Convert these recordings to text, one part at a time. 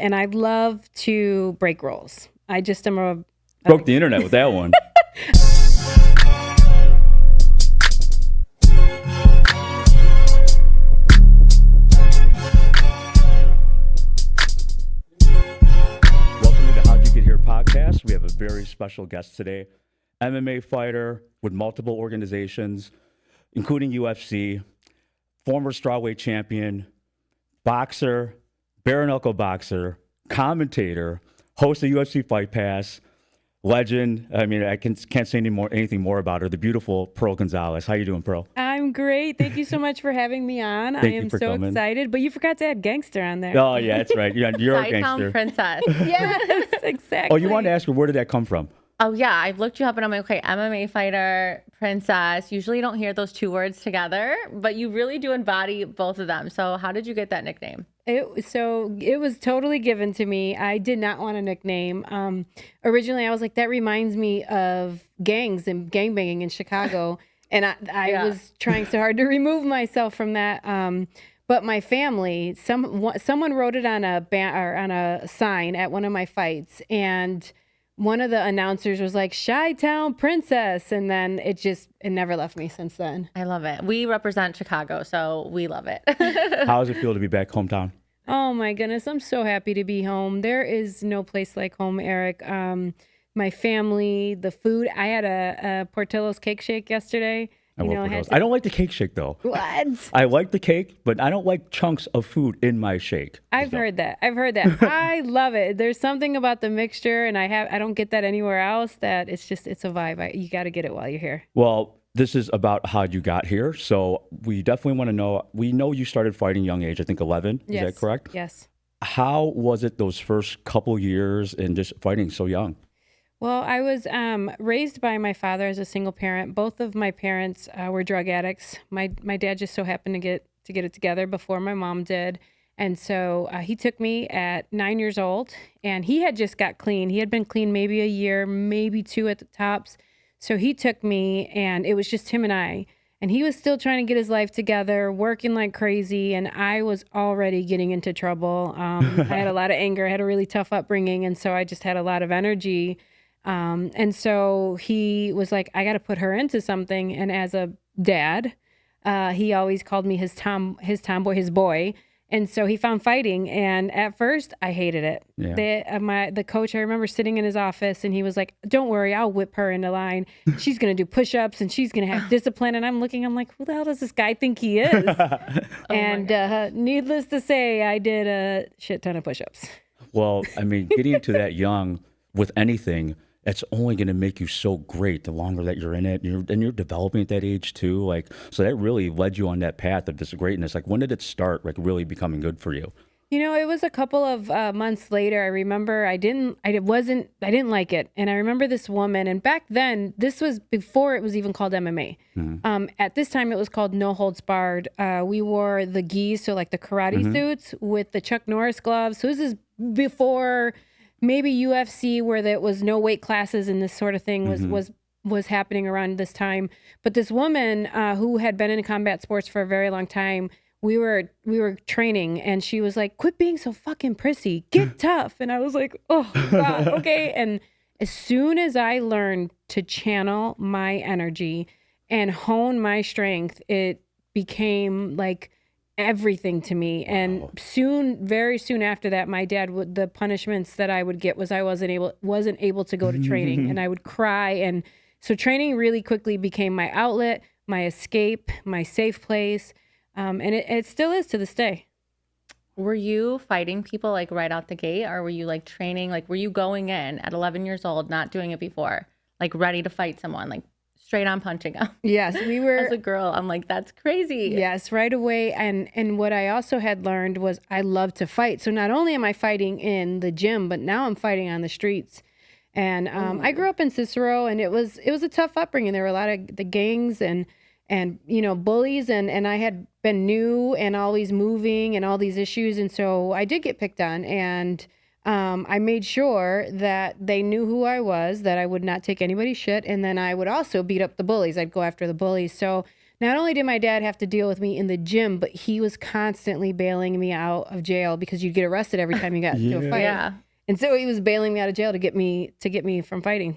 And I love to break rules. I just am a... Broke the internet with that one. Welcome to the How'd You Get Here podcast. We have a very special guest today. MMA fighter with multiple organizations, including UFC, former Strawweight Champion, boxer, bare-knuckle boxer, commentator, host of UFC Fight Pass, legend. I mean, I can't say anything more about her. The beautiful Pearl Gonzalez. How you doing, Pearl? I'm great. Thank you so much for having me on. I am so excited. But you forgot to add gangster on there. Oh, yeah, that's right. You're a gangster. Princess. Yes, exactly. Oh, you wanted to ask her, where did that come from? Oh, yeah. I've looked you up and I'm like, okay, MMA fighter, princess. Usually you don't hear those two words together, but you really do embody both of them. So how did you get that nickname? It was totally given to me. I did not want a nickname. Originally, I was like, that reminds me of gangs and gangbanging in Chicago. And I was trying so hard to remove myself from that. But my family, someone wrote it on a sign at one of my fights, and one of the announcers was like, Chi-Town Princess. And then it never left me since then. I love it. We represent Chicago, so we love it. How does it feel to be back hometown? Oh my goodness. I'm so happy to be home. There is no place like home, Eric. My family, the food. I had a Portillo's cake shake yesterday. I don't like the cake shake, though. What? I like the cake, but I don't like chunks of food in my shake. I've heard that. I love it. There's something about the mixture, and I don't get that anywhere else, that it's a vibe. You got to get it while you're here. Well, this is about how you got here. So we definitely want to know. We know you started fighting young age, I think 11. Yes. Is that correct? Yes. How was it those first couple years and just fighting so young? Well, I was raised by my father as a single parent. Both of my parents were drug addicts. My dad just so happened to get it together before my mom did. And so he took me at 9 years old, and he had just got clean. He had been clean maybe a year, maybe two at the tops. So he took me, and it was just him and I. And he was still trying to get his life together, working like crazy, and I was already getting into trouble. I had a lot of anger. I had a really tough upbringing, and so I just had a lot of energy. And so he was like, I got to put her into something. And as a dad, he always called me his tomboy, his boy. And so he found fighting. And at first I hated it. Yeah. The coach, I remember sitting in his office, and he was like, don't worry, I'll whip her into line. She's going to do push-ups and she's going to have discipline. And I'm like, who the hell does this guy think he is? Needless to say, I did a shit ton of push-ups. Well, I mean, getting into that young with anything, it's only going to make you so great the longer that you're in it. And you're developing at that age too. Like, so that really led you on that path of this greatness. Like, when did it start, like, really becoming good for you? You know, it was a couple of months later. I remember I didn't like it. And I remember this woman, and back then, this was before it was even called MMA. Mm-hmm. At this time, it was called No Holds Barred. We wore the gis, so like the karate suits with the Chuck Norris gloves. So this is before maybe UFC, where there was no weight classes and this sort of thing was happening around this time. But this woman who had been in combat sports for a very long time, we were training, and she was like, quit being so fucking prissy, get tough. And I was like, oh God, okay. And as soon as I learned to channel my energy and hone my strength, it became like everything to me. And very soon after that, my dad the punishments that I would get was I wasn't able to go to training, and I would cry. And so training really quickly became my outlet, my escape, my safe place. And it still is to this day. Were you fighting people like right out the gate, or were you like training? Like, were you going in at 11 years old, not doing it before, like ready to fight someone, like straight on punching them? Yes, we were. As a girl, I'm like, that's crazy. Yes, right away. And what I also had learned was I love to fight. So not only am I fighting in the gym, but now I'm fighting on the streets. And I grew up in Cicero, and it was a tough upbringing. There were a lot of the gangs and you know, bullies, and I had been new and always moving and all these issues, and so I did get picked on, and I made sure that they knew who I was, that I would not take anybody's shit, and then I would also beat up the bullies. I'd go after the bullies. So not only did my dad have to deal with me in the gym, but he was constantly bailing me out of jail because you'd get arrested every time you got into a fight. Yeah. And so he was bailing me out of jail to get me from fighting.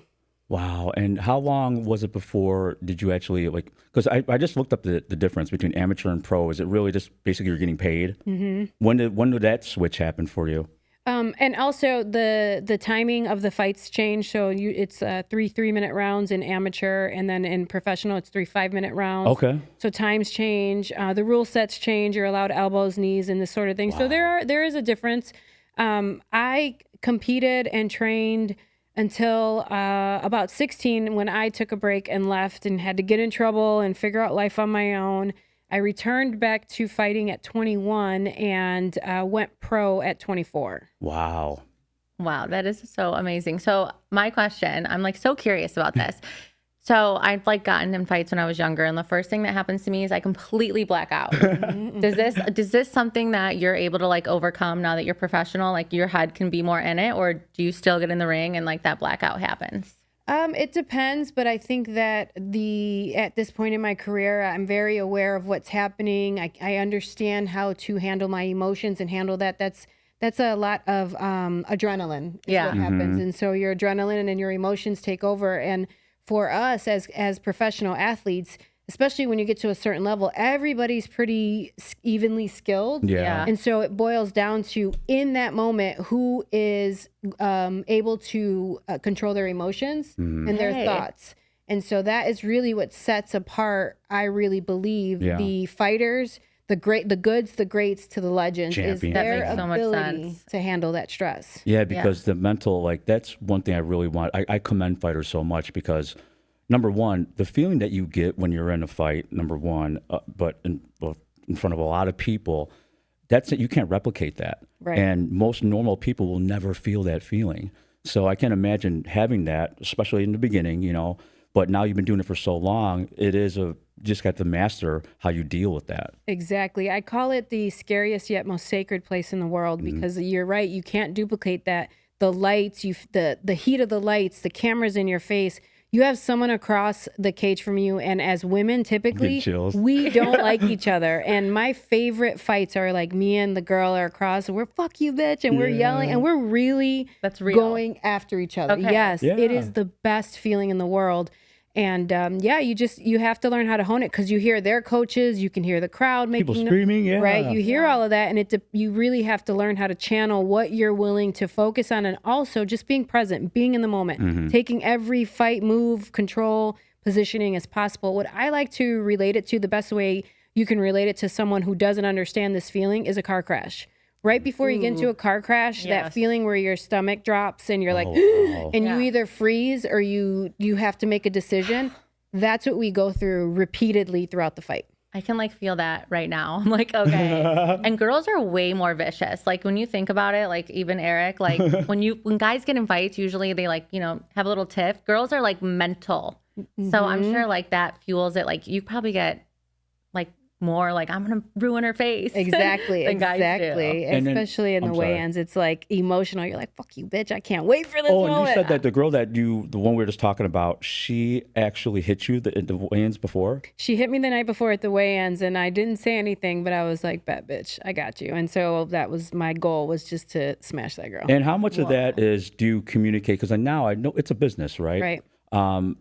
Wow. And how long was it before did you actually because I just looked up the difference between amateur and pro. Is it really just basically you're getting paid? Mm-hmm. When did that switch happen for you? And also the timing of the fights change. So it's 3-minute rounds in amateur, and then in professional it's 3 5-minute rounds. Okay. So times change, the rule sets change. You're allowed elbows, knees, and this sort of thing. Wow. So there is a difference. I competed and trained until about 16 when I took a break and left and had to get in trouble and figure out life on my own. I returned back to fighting at 21 and went pro at 24. Wow. Wow, that is so amazing. So my question, I'm like so curious about this. So I've like gotten in fights when I was younger, and the first thing that happens to me is I completely black out. Does this something that you're able to like overcome now that you're professional? Like your head can be more in it, or do you still get in the ring and like that blackout happens? It depends, but I think that at this point in my career, I'm very aware of what's happening. I understand how to handle my emotions and handle that. That's a lot of adrenaline is what happens. And so your adrenaline and your emotions take over. And for us as professional athletes, especially when you get to a certain level, everybody's pretty evenly skilled. Yeah. And so it boils down to, in that moment, who is able to control their emotions and their thoughts. And so that is really what sets apart, I really believe, the fighters, the goods, the greats to the legends, Champions. is their That makes so much ability sense. to handle that stress. Yeah, because the mental, that's one thing I really want. I commend fighters so much because, number one, the feeling that you get when you're in a fight, number one, but in front of a lot of people, that's it. You can't replicate that. Right. And most normal people will never feel that feeling. So I can't imagine having that, especially in the beginning, but now you've been doing it for so long, just got to master how you deal with that. Exactly. I call it the scariest yet most sacred place in the world because you're right. You can't duplicate that. The lights, the heat of the lights, the cameras in your face. You have someone across the cage from you, and as women, typically, we don't like each other. And my favorite fights are like me and the girl are across, and we're "fuck you, bitch," and we're yelling, and we're really going after each other. Okay. Yes, it is the best feeling in the world. And you have to learn how to hone it because you hear their coaches, you can hear the crowd making people screaming, right? You hear all of that, and you really have to learn how to channel what you're willing to focus on, and also just being present, being in the moment, taking every fight, move, control, positioning as possible. What I like to relate it to, the best way you can relate it to someone who doesn't understand this feeling, is a car crash. Right before you get into a car crash, that feeling where your stomach drops and you're like, and you either freeze or you have to make a decision. That's what we go through repeatedly throughout the fight. I can like feel that right now. I'm like, okay. And girls are way more vicious. Like when you think about it, like even Eric, like when guys get in fights, usually they like, have a little tiff. Girls are like mental. So I'm sure like that fuels it. Like you probably get like more like, I'm gonna ruin her face. Exactly. than guys do. Especially in the weigh-ins, it's like emotional. You're like, fuck you, bitch. I can't wait for this moment. And you said that the girl the one we were just talking about, she actually hit you at the weigh-ins before? She hit me the night before at the weigh-ins, and I didn't say anything, but I was like, bet, bitch, I got you. And so that was my goal, was just to smash that girl. And how much of that do you communicate? Because now I know it's a business, right? Right.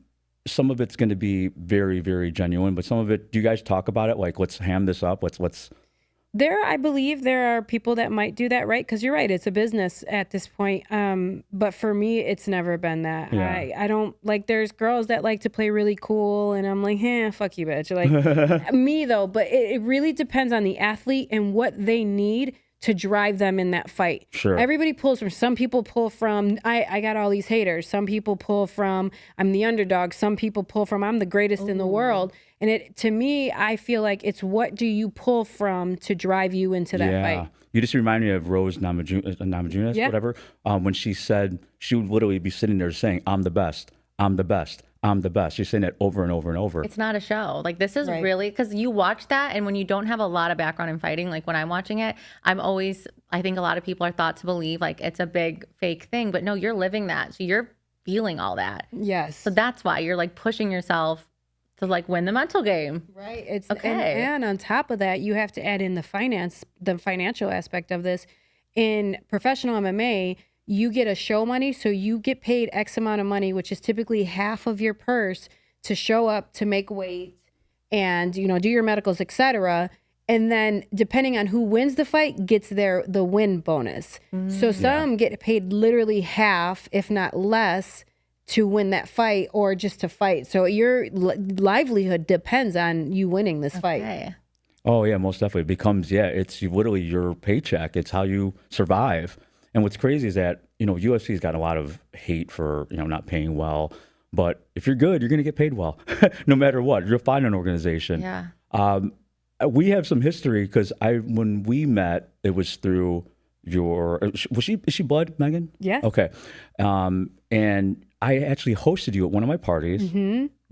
Some of it's going to be very, very genuine, but some of it, do you guys talk about it? Like, let's ham this up. I believe there are people that might do that, right? Because you're right, it's a business at this point. But for me, it's never been that. Yeah. I don't like. There's girls that like to play really cool, and I'm like, fuck you, bitch. Like me though, but it really depends on the athlete and what they need to drive them in that fight. Sure. Everybody pulls from. Some people pull from, I got all these haters. Some people pull from, I'm the underdog. Some people pull from, I'm the greatest in the world. And to me, I feel like it's what do you pull from to drive you into that fight. You just remind me of Rose Namajunas, whatever. When she said, she would literally be sitting there saying, I'm the best, I'm the best, I'm the best. She's saying it over and over and over. It's not a show. Like this is really, because you watch that, and when you don't have a lot of background in fighting, like when I'm watching it, I think a lot of people are thought to believe like it's a big fake thing, but no, you're living that. So you're feeling all that. Yes. So that's why you're like pushing yourself to like win the mental game. Right. It's Okay. and on top of that, you have to add in the financial aspect of this. In professional MMA, you get a show money, so you get paid X amount of money, which is typically half of your purse, to show up, to make weight, and do your medicals, etc. And then depending on who wins the fight gets the win bonus. So some get paid literally half, if not less, to win that fight or just to fight. So your livelihood depends on you winning this fight. Oh yeah, most definitely. It becomes, it's literally your paycheck. It's how you survive. And what's crazy is that, UFC's got a lot of hate for, not paying well. But if you're good, you're going to get paid well, no matter what. You'll find an organization. Yeah. We have some history because when we met, it was through is she blood, Megan? Yes. Okay. And I actually hosted you at one of my parties,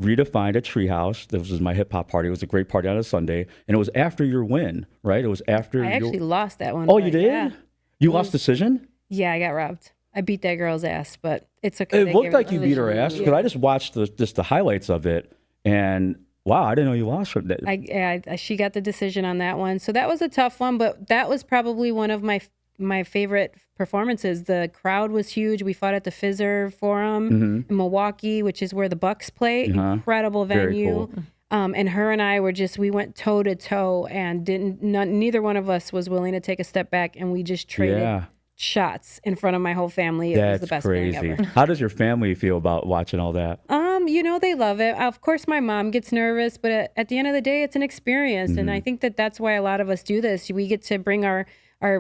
redefined a treehouse. This was my hip hop party. It was a great party on a Sunday. And it was after your win, right? It was after I actually lost that one. Oh, you did? Yeah. You lost decision? Yeah, I got robbed. I beat that girl's ass, but it's okay. It looked like you beat her ass because I just watched the highlights of it. And wow, I didn't know you lost from that. She got the decision on that one. So that was a tough one, but that was probably one of my favorite performances. The crowd was huge. We fought at the Fizzer Forum in Milwaukee, which is where the Bucks play. Incredible venue. Very cool. And her and I we went toe to toe, and neither one of us was willing to take a step back, and we just traded shots in front of my whole family. It was the best thing ever. How does your family feel about watching all that? They love it. Of course, my mom gets nervous, but at the end of the day, it's an experience. And I think that's why a lot of us do this. We get to bring our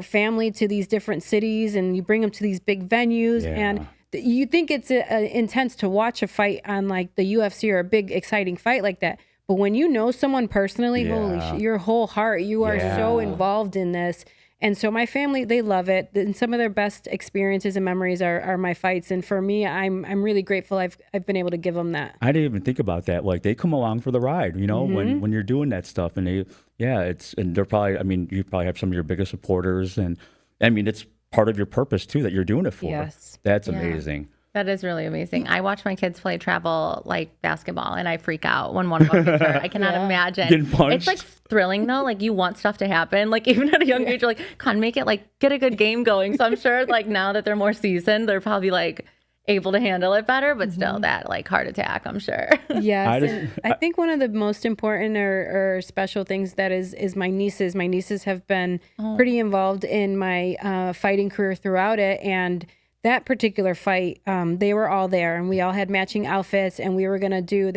family to these different cities, and you bring them to these big venues. And you think it's intense to watch a fight on like the UFC or a big, exciting fight like that. But when you know someone personally, holy shit, your whole heart, you are so involved in this. And so my family, they love it. And some of their best experiences and memories are my fights. And for me, I'm really grateful I've been able to give them that. I didn't even think about that. Like they come along for the ride, when you're doing that stuff. And and they're probably, you probably have some of your biggest supporters. And it's part of your purpose too, that you're doing it for. Yes. That's amazing. That is really amazing. I watch my kids play travel like basketball, and I freak out when one of them gets hurt. I cannot imagine. Getting punched. It's like thrilling though. Like you want stuff to happen. Like even at a young age, you're like, "Con, make it like get a good game going." So I'm sure like now that they're more seasoned, they're probably like able to handle it better. But still, that like heart attack, I'm sure. Yes, I think one of the most important or special things that is my nieces. My nieces have been pretty involved in my fighting career throughout it, and that particular fight, they were all there, and we all had matching outfits, and they were gonna do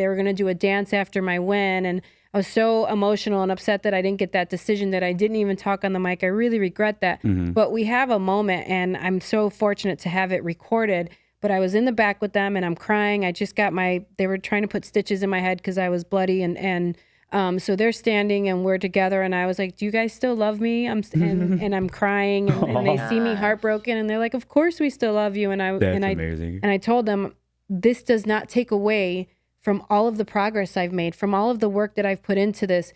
a dance after my win, and I was so emotional and upset that I didn't get that decision, that I didn't even talk on the mic. I really regret that. But we have a moment, and I'm so fortunate to have it recorded. But I was in the back with them, and I'm crying. I just got they were trying to put stitches in my head because I was bloody, and so they're standing and we're together, and I was like, "Do you guys still love me?" And I'm crying, and they see me heartbroken, and they're like, "Of course we still love you." That's amazing. And I told them, this does not take away from all of the progress I've made, from all of the work that I've put into this.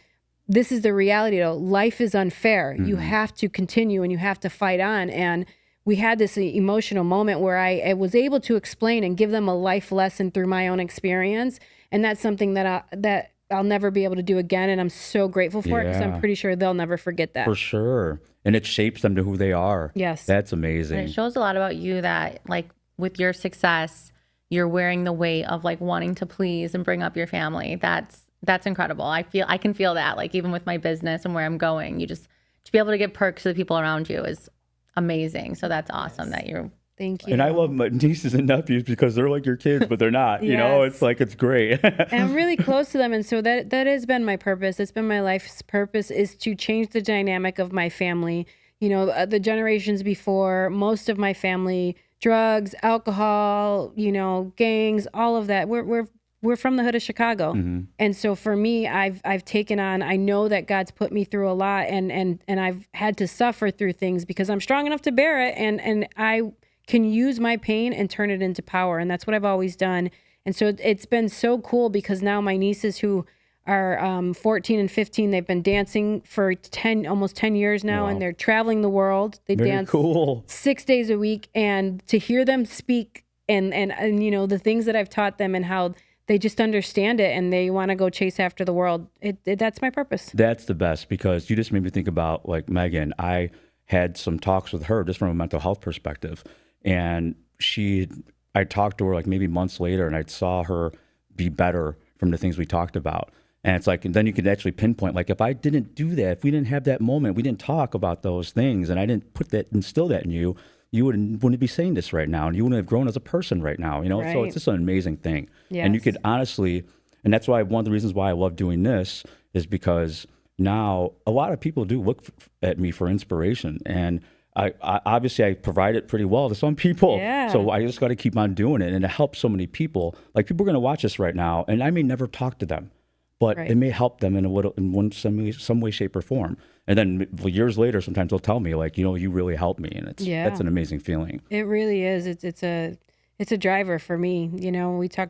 This is the reality though. Life is unfair. You have to continue, and you have to fight on. And we had this emotional moment where I was able to explain and give them a life lesson through my own experience, and that's something that I'll never be able to do again, and I'm so grateful for it because I'm pretty sure they'll never forget that. For sure. And it shapes them to who they are. Yes. That's amazing. And it shows a lot about you that like with your success, you're wearing the weight of like wanting to please and bring up your family. That's incredible. I can feel that like even with my business and where I'm going, to be able to give perks to the people around you is amazing. So that's awesome that you're. Thank you. And I love my nieces and nephews because they're like your kids, but they're not. It's like, it's great. And I'm really close to them. And so that has been my purpose. It's been my life's purpose, is to change the dynamic of my family. The generations before, most of my family, drugs, alcohol, gangs, all of that. We're from the hood of Chicago. And so for me, I've taken on, I know that God's put me through a lot, and I've had to suffer through things because I'm strong enough to bear it. And I can use my pain and turn it into power. And that's what I've always done. And so it's been so cool because now my nieces, who are 14 and 15, they've been dancing for almost 10 years now. Wow. And they're traveling the world. They dance 6 days a week. And to hear them speak and the things that I've taught them and how they just understand it and they want to go chase after the world. That's my purpose. That's the best, because you just made me think about like Megan. I had some talks with her just from a mental health perspective, and I talked to her like maybe months later, and I saw her be better from the things we talked about. And it's like, and then you can actually pinpoint, like, if I didn't do that, if we didn't have that moment, we didn't talk about those things, and I didn't instill that in you, you wouldn't be saying this right now, and you wouldn't have grown as a person right now, you know? Right. So it's just an amazing thing. Yes. And you could honestly, and that's why one of the reasons why I love doing this is because now a lot of people do look at me for inspiration, and I obviously I provide it pretty well to some people. Yeah. So I just got to keep on doing it, and it helps so many people. Like, people are going to watch this right now, and I may never talk to them, but Right. it may help them in some way, shape, or form. And then years later, sometimes they'll tell me, like, you really helped me, and that's an amazing feeling. It really is. It's a driver for me.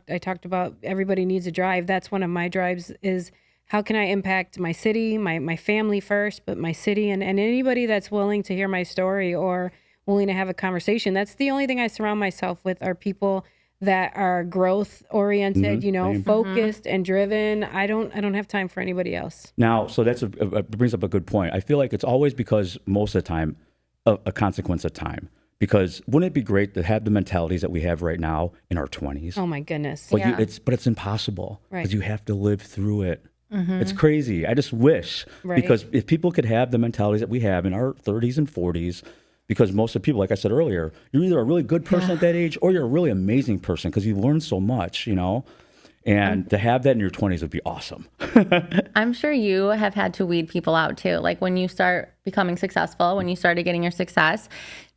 I talked about everybody needs a drive. That's one of my drives, is how can I impact my city, my family first, but my city, and anybody that's willing to hear my story or willing to have a conversation. That's the only thing I surround myself with, are people that are growth oriented, focused and driven. I don't have time for anybody else. Now, so it brings up a good point. I feel like it's always, because most of the time, a consequence of time. Because wouldn't it be great to have the mentalities that we have right now in our 20s? Oh my goodness. But it's impossible, because Right. you have to live through it. It's crazy. I just wish, because if people could have the mentalities that we have in our 30s and 40s, because most of the people, like I said earlier, you're either a really good person at that age, or you're a really amazing person, because you learn so much, and to have that in your 20s would be awesome. I'm sure you have had to weed people out too. Like, when you start becoming successful, when you started getting your success,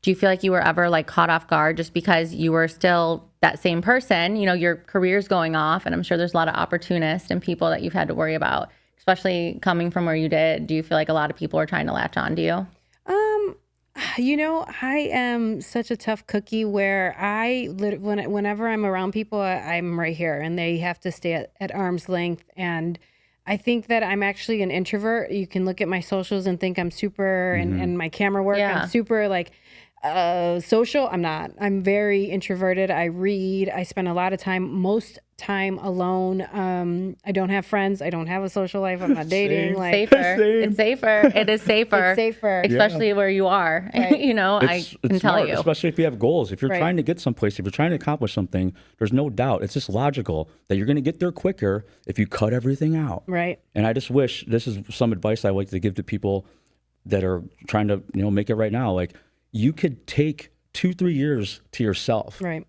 do you feel like you were ever like caught off guard just because you were still that same person? Your career's going off, and I'm sure there's a lot of opportunists and people that you've had to worry about, especially coming from where you did. Do you feel like a lot of people are trying to latch on to you? I am such a tough cookie, where whenever I'm around people, I'm right here, and they have to stay at arm's length. And I think that I'm actually an introvert. You can look at my socials and think I'm super, and my camera work, I'm super like social. I'm not. I'm very introverted. I read. I spend a lot of time, most time alone. I don't have friends. I don't have a social life. I'm not dating. It's safer. It is safer. It's safer. Especially where you are. Right. I can tell smart, you. especially if you have goals. If you're trying to get someplace, if you're trying to accomplish something, there's no doubt. It's just logical that you're going to get there quicker if you cut everything out. Right. And I just wish, this is some advice I like to give to people that are trying to, make it right now. Like, you could take 2-3 years to yourself. Right.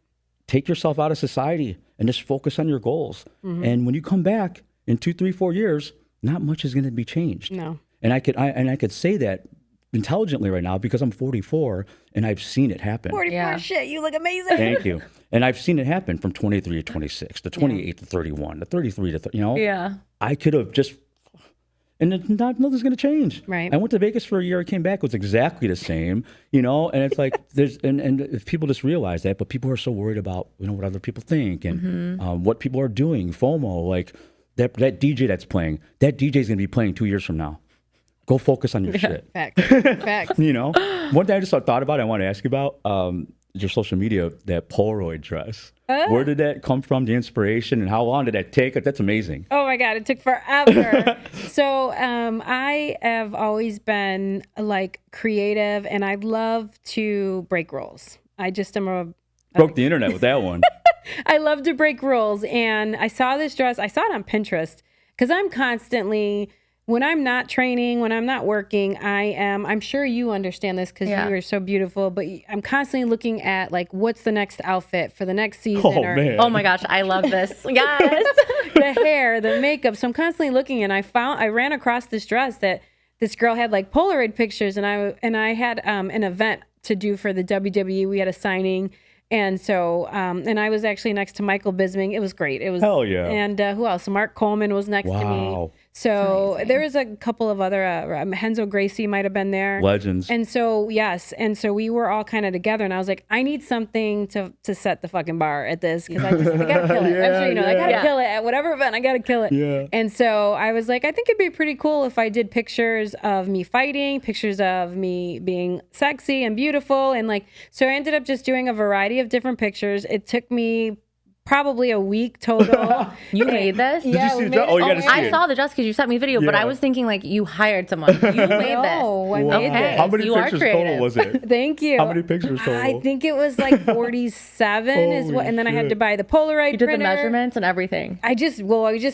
Take yourself out of society and just focus on your goals. And when you come back in 2, 3, 4 years, not much is going to be changed. No. And I could say that intelligently right now, because I'm 44 and I've seen it happen. 44, shit, you look amazing. Thank you. And I've seen it happen from 23 to 26 to 28 to 31 to 33 to Yeah. I could have just, and nothing's going to change. Right. I went to Vegas for a year. I came back. It was exactly the same, and it's like, and if people just realize that, but people are so worried about, what other people think and what people are doing, FOMO, like that DJ that's playing, that DJ is going to be playing 2 years from now. Go focus on your shit. Facts. Facts. One thing I just thought about, I want to ask you about, your social media, that Polaroid dress. Where did that come from, the inspiration, and how long did that take? That's amazing. Oh my God, it took forever. So I have always been like creative, and I love to break rules. I just am Broke the internet with that one. I love to break rules. And I saw this dress. I saw it on Pinterest, because I'm constantly, when I'm not training, when I'm not working, I'm sure you understand this, because you are so beautiful, but I'm constantly looking at like, what's the next outfit for the next season? Man. Oh my gosh, I love this. Yes. The hair, the makeup. So I'm constantly looking, and I ran across this dress that this girl had like Polaroid pictures, and I had an event to do for the WWE. We had a signing. And so, and I was actually next to Michael Bisping. It was great. It was, hell yeah. And who else? Mark Coleman was next to me. So there was a couple of other, Henzo Gracie might have been there. Legends. And so, yes. And so we were all kind of together, and I was like, I need something to set the fucking bar at this, because I gotta kill it. I'm sure you know, I gotta kill it at whatever event. I gotta kill it. Yeah. And so I was like, I think it'd be pretty cool if I did pictures of me fighting, pictures of me being sexy and beautiful. And like, so I ended up just doing a variety of different pictures. It took me probably a week total. You made this? Did you see the dress? Oh, you got to see I it. saw the dress because you sent me a video, but I was thinking like you hired someone. You made this. No, I made this. How many You are pictures creative. total was it? Thank you. How many pictures total? I think it was like 47 is what, and then I had to buy the Polaroid You did printer. the measurements and everything. I just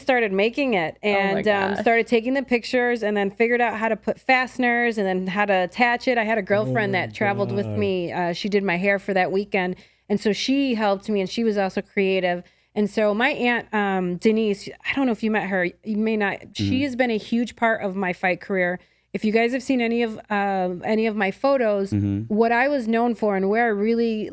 started making it and gosh. started taking the pictures and then figured out how to put fasteners and then how to attach it. I had a girlfriend that traveled with me. She did my hair for that weekend. And so she helped me and she was also creative. And so my aunt, Denise, I don't know if you met her, you may not. She has been a huge part of my fight career. If you guys have seen any of my photos, what I was known for and where I really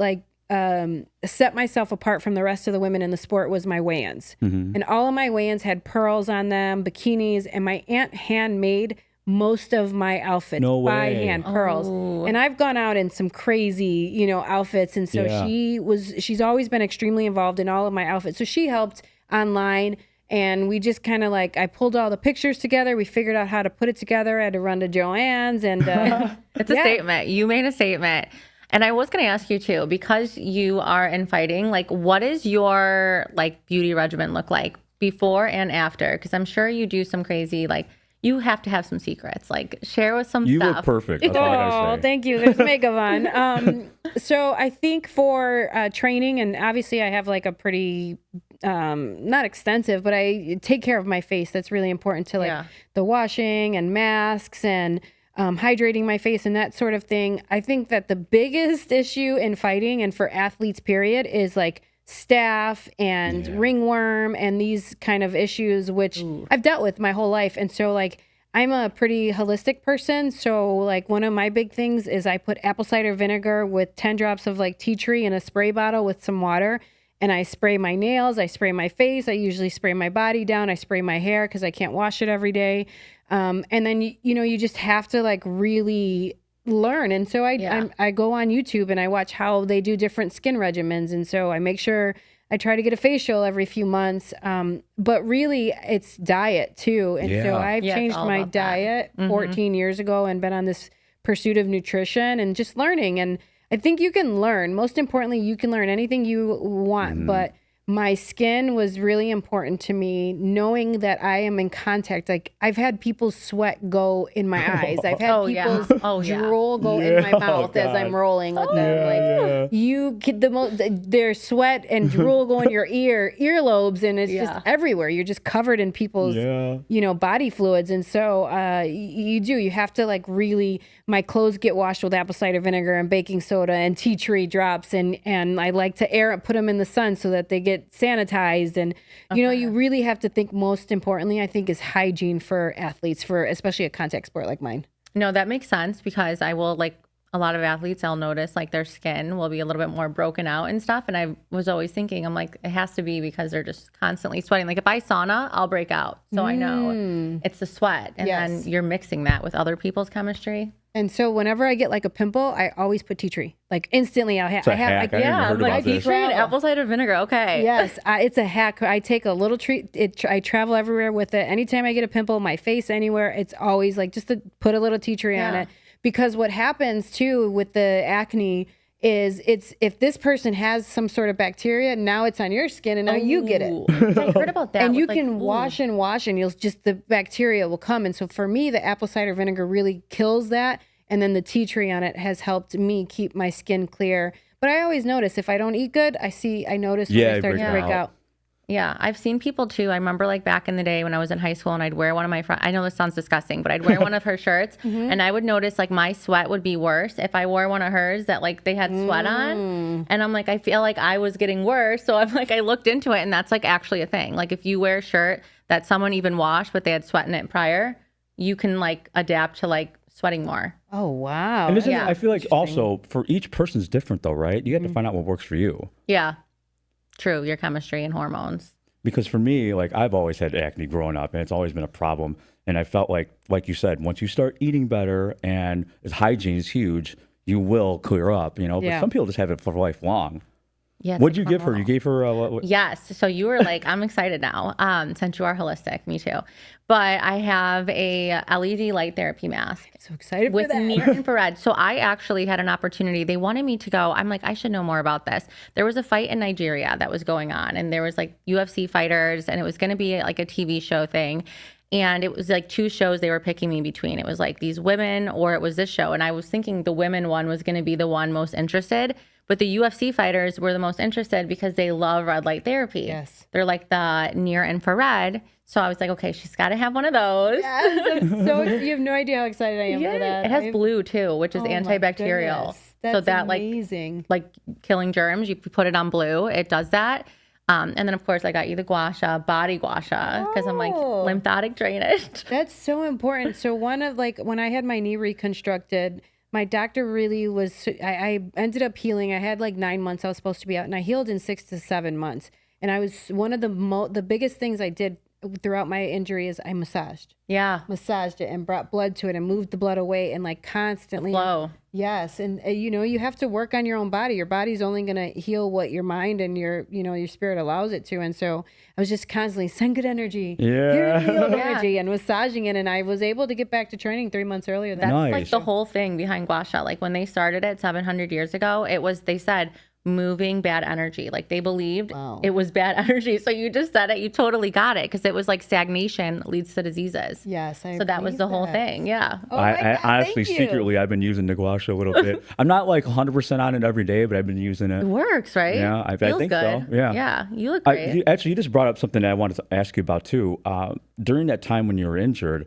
set myself apart from the rest of the women in the sport was my weigh-ins. And all of my weigh-ins had pearls on them, bikinis, and my aunt handmade most of my outfits by hand, pearls. And I've gone out in some crazy, outfits. And so she's always been extremely involved in all of my outfits. So she helped online and we just kind of I pulled all the pictures together. We figured out how to put it together. I had to run to Joann's and it's a statement. You made a statement. And I was going to ask you too, because you are in fighting, what is your beauty regimen look like before and after? Because I'm sure you do some crazy, you have to have some secrets. Share with some You stuff. look perfect. That's all I gotta say. Thank you. There's makeup on. So I think for training, and obviously I have a pretty, not extensive, but I take care of my face. That's really important to the washing and masks and hydrating my face and that sort of thing. I think that the biggest issue in fighting and for athletes, period, is staph and ringworm and these kind of issues, which I've dealt with my whole life. And so I'm a pretty holistic person. So one of my big things is I put apple cider vinegar with 10 drops of tea tree in a spray bottle with some water. And I spray my nails, I spray my face. I usually spray my body down. I spray my hair because I can't wash it every day. And then, you just have to really learn. And so I go on YouTube and I watch how they do different skin regimens. And so I make sure I try to get a facial every few months. But really it's diet too. And so I've changed my diet 14 years ago and been on this pursuit of nutrition and just learning. And I think you can learn. Most importantly, you can learn anything you want, but my skin was really important to me, knowing that I am in contact. I've had people's sweat go in my eyes. I've had people's drool go in my mouth as I'm rolling with them. You get their sweat and drool go in your earlobes, and it's just everywhere. You're just covered in people's, body fluids. And so you have to really, my clothes get washed with apple cider vinegar and baking soda and tea tree drops. And I like to put them in the sun so that they get sanitized. And you really have to think, most importantly, I think, is hygiene for athletes, for especially a contact sport like mine. No, that makes sense, because I will a lot of athletes, I'll notice their skin will be a little bit more broken out and stuff. And I was always thinking, I'm it has to be because they're just constantly sweating. If I sauna, I'll break out. So I know it's the sweat. And then you're mixing that with other people's chemistry. And so whenever I get a pimple, I always put tea tree. Instantly I'll have, I tea tree and apple cider vinegar. Okay. Yes, it's a hack. I take a little treat. I travel everywhere with it. Anytime I get a pimple, my face, anywhere, it's always just to put a little tea tree on it. Because what happens too with the acne is if this person has some sort of bacteria, now it's on your skin and now you get it. I heard about that. And you can wash and the bacteria will come. And so for me, the apple cider vinegar really kills that. And then the tea tree on it has helped me keep my skin clear. But I always notice if I don't eat good, I notice when I start to break out. Yeah, I've seen people too. I remember back in the day when I was in high school and I'd wear one of my friends. I know this sounds disgusting, but I'd wear one of her shirts and I would notice my sweat would be worse if I wore one of hers that they had sweat on. And I'm I feel I was getting worse. So I'm I looked into it, and that's actually a thing. If you wear a shirt that someone even washed but they had sweat in it prior, you can adapt to sweating more. Oh, wow. And I feel also for each person's different though, right? You have to find out what works for you. Yeah. True, your chemistry and hormones. Because for me, I've always had acne growing up, and it's always been a problem. And I felt like you said, once you start eating better and hygiene is huge, you will clear up, But some people just have it for lifelong. Yeah. What'd you give her? You gave her what? Yes. So you were like, I'm excited now. Since you are holistic, me too. But I have a LED light therapy mask. So excited with for that. near infrared. So I actually had an opportunity. They wanted me to go. I'm like, I should know more about this. There was a fight in Nigeria that was going on, and there was like UFC fighters, and it was going to be like a TV show thing. And it was like 2 shows they were picking me between. It was like these women or it was this show. And I was thinking the women one was going to be the one most interested. But the UFC fighters were the most interested because they love red light therapy. Yes. They're like the near infrared. So I was like, okay, she's got to have one of those. Yes, I'm so you have no idea how excited I am for that. It has blue too, which is antibacterial. That's so that amazing. like killing germs, you put it on blue, it does that. And then of course I got you the gua sha, body gua sha, because I'm like lymphatic drainage. That's so important. So one of like when I had my knee reconstructed, my doctor really was, I ended up healing. I had like 9 months I was supposed to be out, and I healed in 6 to 7 months. And I was one of the biggest things I did throughout my injury is I massaged it and brought blood to it and moved the blood away and like constantly flow. Yes. And you know, you have to work on your own body. Your body's only going to heal what your mind and your spirit allows it to. And so I was just constantly send good energy. Yeah. Energy and massaging it. And I was able to get back to training 3 months earlier. That's like the whole thing behind gua sha. Like when they started it 700 years ago, they said moving bad energy. Like they believed it was bad energy. So you just said it, you totally got it, because it was like stagnation leads to diseases. Yes. So that was the whole thing. Yeah. Oh I honestly, secretly, I've been using the gua sha a little bit. I'm not like 100% on it every day, but I've been using it. It works, right? Yeah, I Feels think good. so. Yeah. Yeah. You look great. Actually, you just brought up something that I wanted to ask you about too. During that time when you were injured,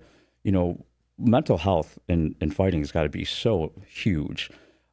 mental health in fighting has got to be so huge.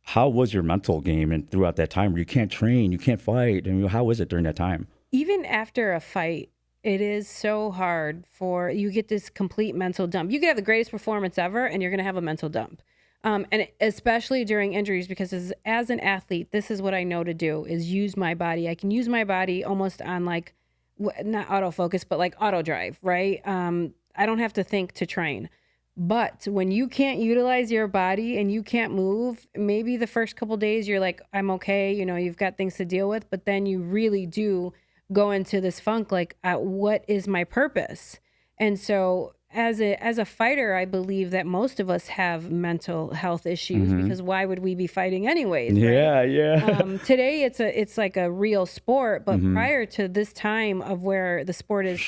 How was your mental game and throughout that time where you can't train, you can't fight? How was it during that time? Even after a fight, it is so hard you get this complete mental dump. You could have the greatest performance ever and you're going to have a mental dump. And especially during injuries, because as an athlete, this is what I know to do is use my body. I can use my body almost on like, not autofocus, but like auto drive, right? I don't have to think to train. But when you can't utilize your body and you can't move, maybe the first couple days you're like, I'm okay, you've got things to deal with, but then you really do go into this funk, like, what is my purpose? And so as a fighter, I believe that most of us have mental health issues, because why would we be fighting anyways? Yeah, right? yeah. Today it's like a real sport, but prior to this time of where the sport is,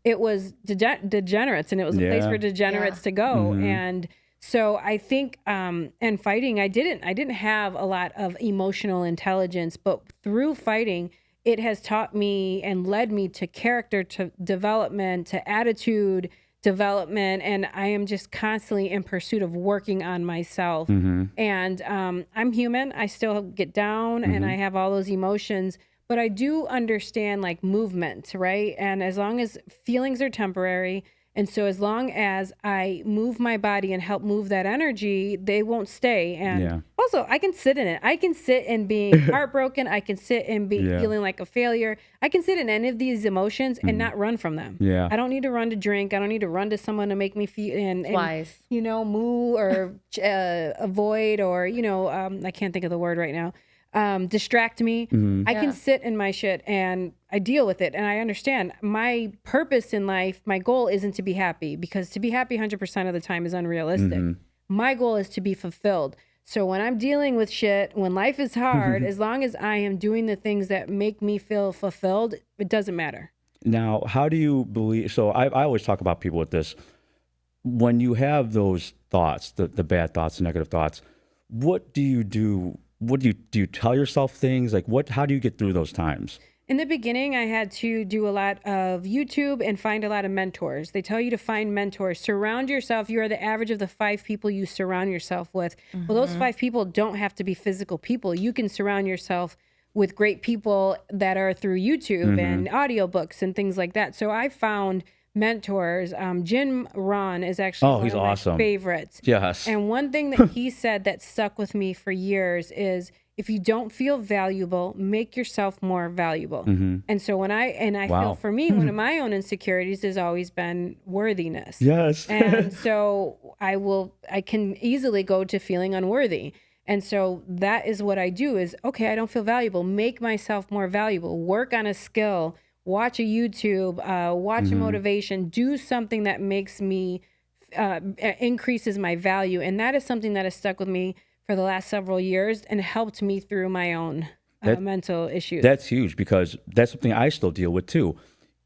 it was degenerates, and it was a place for degenerates to go. And so I think, and fighting, I didn't have a lot of emotional intelligence, but through fighting, it has taught me and led me to character development, to attitude development, and I am just constantly in pursuit of working on myself. And I'm human. I still get down and I have all those emotions, but I do understand like movement, right? And as long as feelings are temporary, and so as long as I move my body and help move that energy, they won't stay. And also I can sit in it. I can sit in being heartbroken. I can sit in feeling like a failure. I can sit in any of these emotions and not run from them. I don't need to run to drink. I don't need to run to someone to make me feel and moo or avoid, or I can't think of the word right now. Distract me. I can sit in my shit and I deal with it. And I understand my purpose in life, my goal isn't to be happy, because to be happy 100% of the time is unrealistic. My goal is to be fulfilled. So when I'm dealing with shit, when life is hard, as long as I am doing the things that make me feel fulfilled, it doesn't matter. Now, how do you believe, so I always talk about people with this, when you have those thoughts, the bad thoughts, the negative thoughts, what do you do? What do you tell yourself things? Like how do you get through those times? In the beginning, I had to do a lot of YouTube and find a lot of mentors. They tell you to find mentors. Surround yourself. You are the average of the 5 people you surround yourself with. Well, those 5 people don't have to be physical people. You can surround yourself with great people that are through YouTube and audiobooks and things like that. So I found mentors. Jim Ron is actually one of my favorites. Yes. And one thing that he said that stuck with me for years is, if you don't feel valuable, make yourself more valuable. And so I feel for me, one of my own insecurities has always been worthiness. Yes. And so I can easily go to feeling unworthy. And so that is what I do is, okay, I don't feel valuable. Make myself more valuable. Work on a skill. Watch a YouTube. Watch a motivation. Do something that makes me, increases my value. And that is something that has stuck with me for the last several years and helped me through my own mental issues. That's huge because that's something I still deal with too.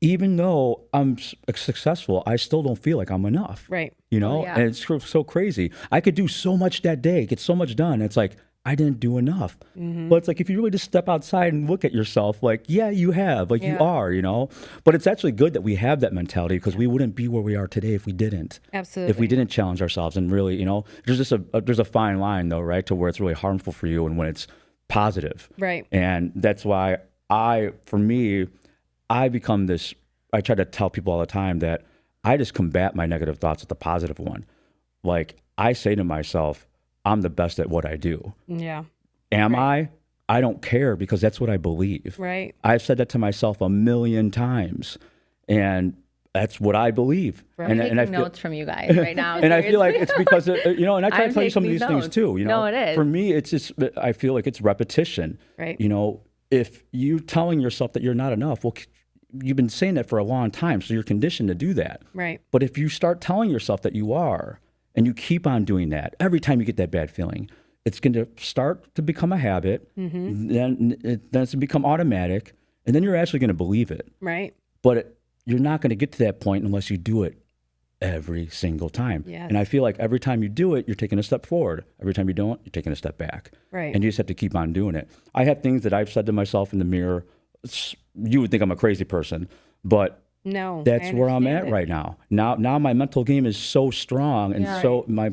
Even though I'm successful, I still don't feel like I'm enough. Right. You know, and it's so crazy. I could do so much that day, get so much done. It's like, I didn't do enough. But it's like, if you really just step outside and look at yourself, like, yeah, you have, like you are, you know, but it's actually good that we have that mentality because we wouldn't be where we are today if we didn't. Absolutely. If we didn't challenge ourselves and really, you know, there's just there's a fine line though, right? To where it's really harmful for you and when it's positive. Right. And that's why for me, I try to tell people all the time that I just combat my negative thoughts with the positive one. Like I say to myself, I'm the best at what I do. Yeah. Am I? I don't care because that's what I believe. Right. I've said that to myself a million times and that's what I believe. Right. And I feel notes from you guys right now. And I feel like it's because, you know, and I try to tell you some of these things too, you know. No, it is. For me, it's just, I feel like it's repetition. Right. You know, if you telling yourself that you're not enough, well, you've been saying that for a long time, so you're conditioned to do that. Right. But if you start telling yourself that you are, and you keep on doing that, every time you get that bad feeling, it's going to start to become a habit, then it's going to become automatic, and then you're actually going to believe it. Right. But you're not going to get to that point unless you do it every single time. Yes. And I feel like every time you do it, you're taking a step forward. Every time you don't, you're taking a step back. Right. And you just have to keep on doing it. I have things that I've said to myself in the mirror. You would think I'm a crazy person, but no, that's where I'm at right now. Now my mental game is so strong, and so my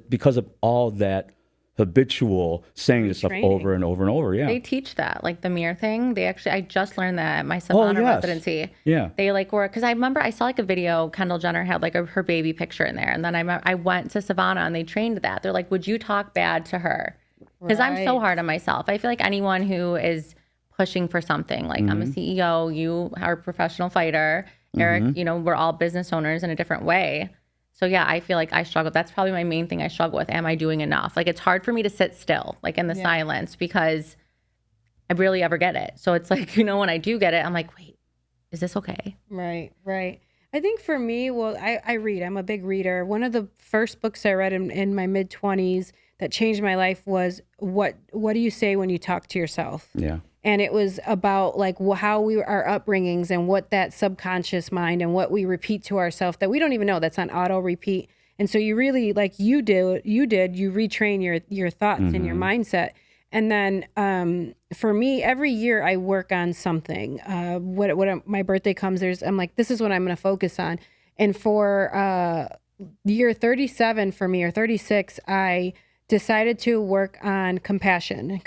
because of all that habitual saying this stuff over and over and over. Yeah, they teach that, like the mirror thing. They actually, I just learned that at my Savannah residency. Yeah, they like were, because I remember I saw like a video. Kendall Jenner had like her baby picture in there, and then I went to Savannah and they trained that. They're like, would you talk bad to her? Because I'm so hard on myself. I feel like anyone who is pushing for something, like I'm a CEO, you are a professional fighter, Eric, you know, we're all business owners in a different way. So yeah, I feel like I struggle. That's probably my main thing I struggle with. Am I doing enough? Like it's hard for me to sit still, like in the silence, because I rarely ever get it. So it's like, you know, when I do get it, I'm like, wait, is this okay? Right. I think for me, well, I read. I'm a big reader. One of the first books I read in my mid-20s that changed my life was What Do You Say When You Talk to Yourself? Yeah. And it was about like how our upbringings and what that subconscious mind and what we repeat to ourselves that we don't even know, that's on auto repeat. And so you really, like you retrain your thoughts and your mindset. And then for me, every year I work on something. My birthday comes, I'm like, this is what I'm going to focus on. And for year 37 for me, or 36, I decided to work on compassion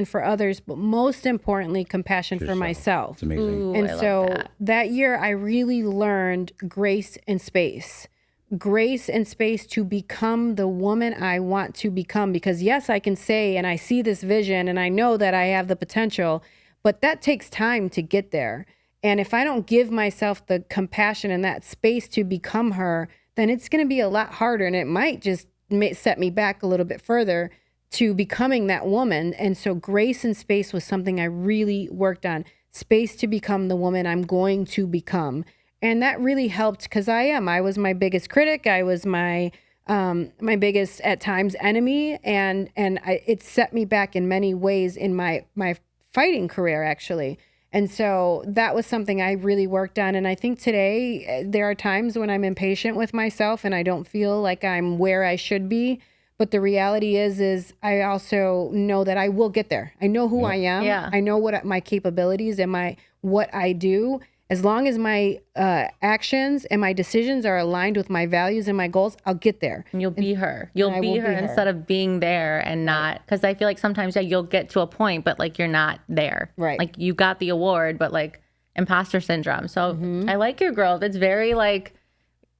for others, but most importantly, compassion for myself. It's amazing. Ooh, and so that year I really learned grace and space to become the woman I want to become. Because yes, I can say, and I see this vision and I know that I have the potential, but that takes time to get there. And if I don't give myself the compassion and that space to become her, then it's going to be a lot harder, and it might just set me back a little bit further to becoming that woman. And so grace and space was something I really worked on. Space to become the woman I'm going to become. And that really helped because I was my biggest critic. I was my biggest, at times, enemy. And it set me back in many ways in my fighting career, actually. And so that was something I really worked on. And I think today there are times when I'm impatient with myself and I don't feel like I'm where I should be. But the reality is I also know that I will get there. I know who I am. Yeah. I know what my capabilities and what I do. As long as my actions and my decisions are aligned with my values and my goals, I'll get there. And you'll be her. You'll be her instead of being there and not. Because I feel like sometimes you'll get to a point, but like you're not there. Right. Like you got the award, but like imposter syndrome. So I like your growth. It's very like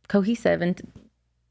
cohesive and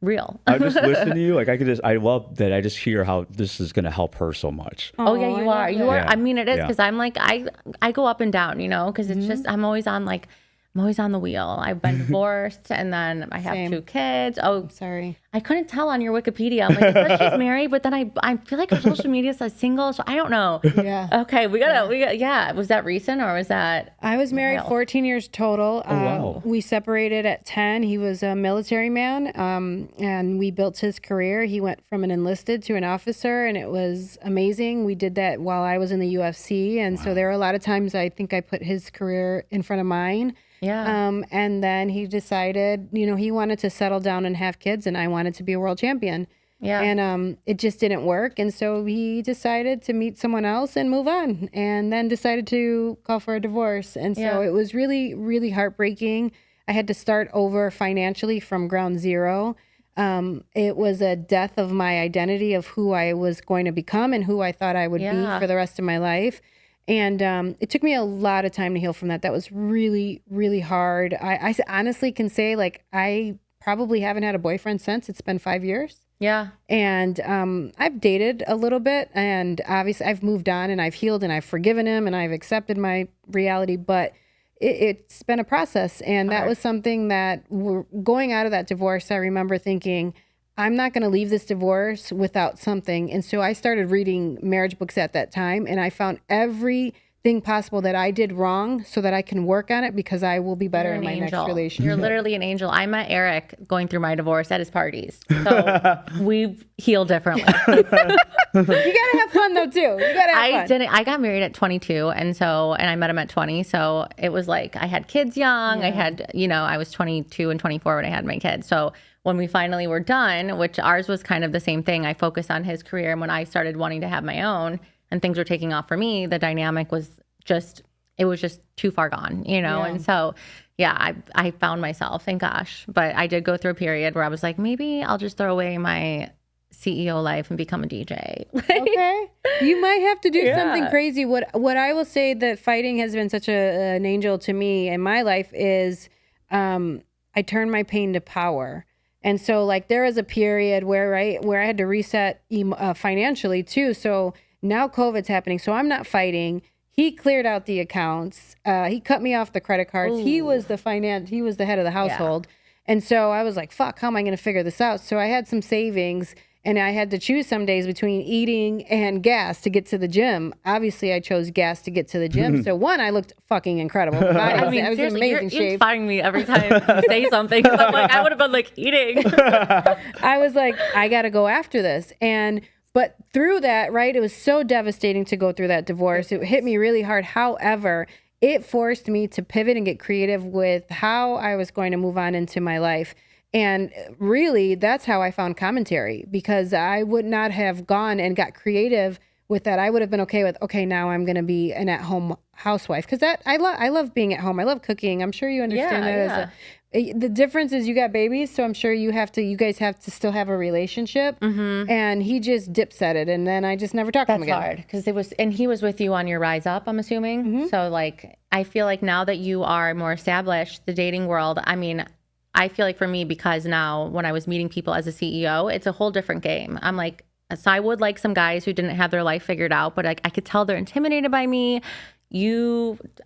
real. I just listen to you. Like I love that. I just hear how this is going to help her so much. Oh yeah, you are. You are. Yeah. I mean, it is Yeah. because I'm like, I go up and down, you know, because it's just, I'm always on like I'm always on the wheel. I've been divorced, and then I have Same. 2 kids. Oh, Sorry. I couldn't tell on your Wikipedia. I'm like, it says she's married, but then I feel like her social media says single. So I don't know. Yeah. Okay, we got. Yeah. Was that recent or was that? I was married 14 years total. wow. We separated at 10. He was a military man, and we built his career. He went from an enlisted to an officer, and it was amazing. We did that while I was in the UFC, and so there were a lot of times I think I put his career in front of mine. Yeah. And then he decided, he wanted to settle down and have kids, and I wanted to be a world champion. Yeah. And it just didn't work. And so he decided to meet someone else and move on, and then decided to call for a divorce. And so it was really, really heartbreaking. I had to start over financially from ground zero. It was a death of my identity of who I was going to become and who I thought I would be for the rest of my life. And it took me a lot of time to heal from that. That was really, really hard. I honestly can say, like, I probably haven't had a boyfriend since. It's been 5 years. Yeah. And I've dated a little bit, and obviously I've moved on and I've healed and I've forgiven him and I've accepted my reality. But it's been a process. And that was something that going out of that divorce, I remember thinking, I'm not going to leave this divorce without something. And so I started reading marriage books at that time, and I found everything possible that I did wrong so that I can work on it, because I will be better in my next relationship. You're literally an angel. I met Eric going through my divorce at his parties. So we've healed differently. You got to have fun though too. You got to have fun. I got married at 22, and I met him at 20. So it was like I had kids young. I had, I was 22 and 24 when I had my kids. So when we finally were done, which ours was kind of the same thing, I focused on his career. And when I started wanting to have my own and things were taking off for me, the dynamic was just too far gone, And so, I found myself, thank gosh. But I did go through a period where I was like, maybe I'll just throw away my CEO life and become a DJ. Okay. You might have to do something crazy. What I will say that fighting has been such an angel to me in my life is I turned my pain to power. And so, like, there was a period where I had to reset financially too. So now COVID's happening. So I'm not fighting. He cleared out the accounts. He cut me off the credit cards. Ooh. He was the head of the household. Yeah. And so I was like, fuck, how am I going to figure this out? So I had some savings, and I had to choose some days between eating and gas to get to the gym. Obviously, I chose gas to get to the gym. So one, I looked fucking incredible. I was in amazing shape. You're inspiring me every time you say something. I'm like, I would have been like eating. I was like, I got to go after this. But through that, right, it was so devastating to go through that divorce. It hit me really hard. However, it forced me to pivot and get creative with how I was going to move on into my life. And really, that's how I found commentary, because I would not have gone and got creative with that. I would have been okay with, now I'm going to be an at-home housewife, because I love being at home. I love cooking. I'm sure you understand that. The difference is you got babies, so I'm sure you guys have to still have a relationship. Mm-hmm. And he just dips at it, and then I just never talked to him again. That's hard, because he was with you on your rise up, I'm assuming. Mm-hmm. So like, I feel like now that you are more established, the dating world, I feel like for me, because now when I was meeting people as a CEO, it's a whole different game. I'm like, so I would like some guys who didn't have their life figured out, but I could tell they're intimidated by me.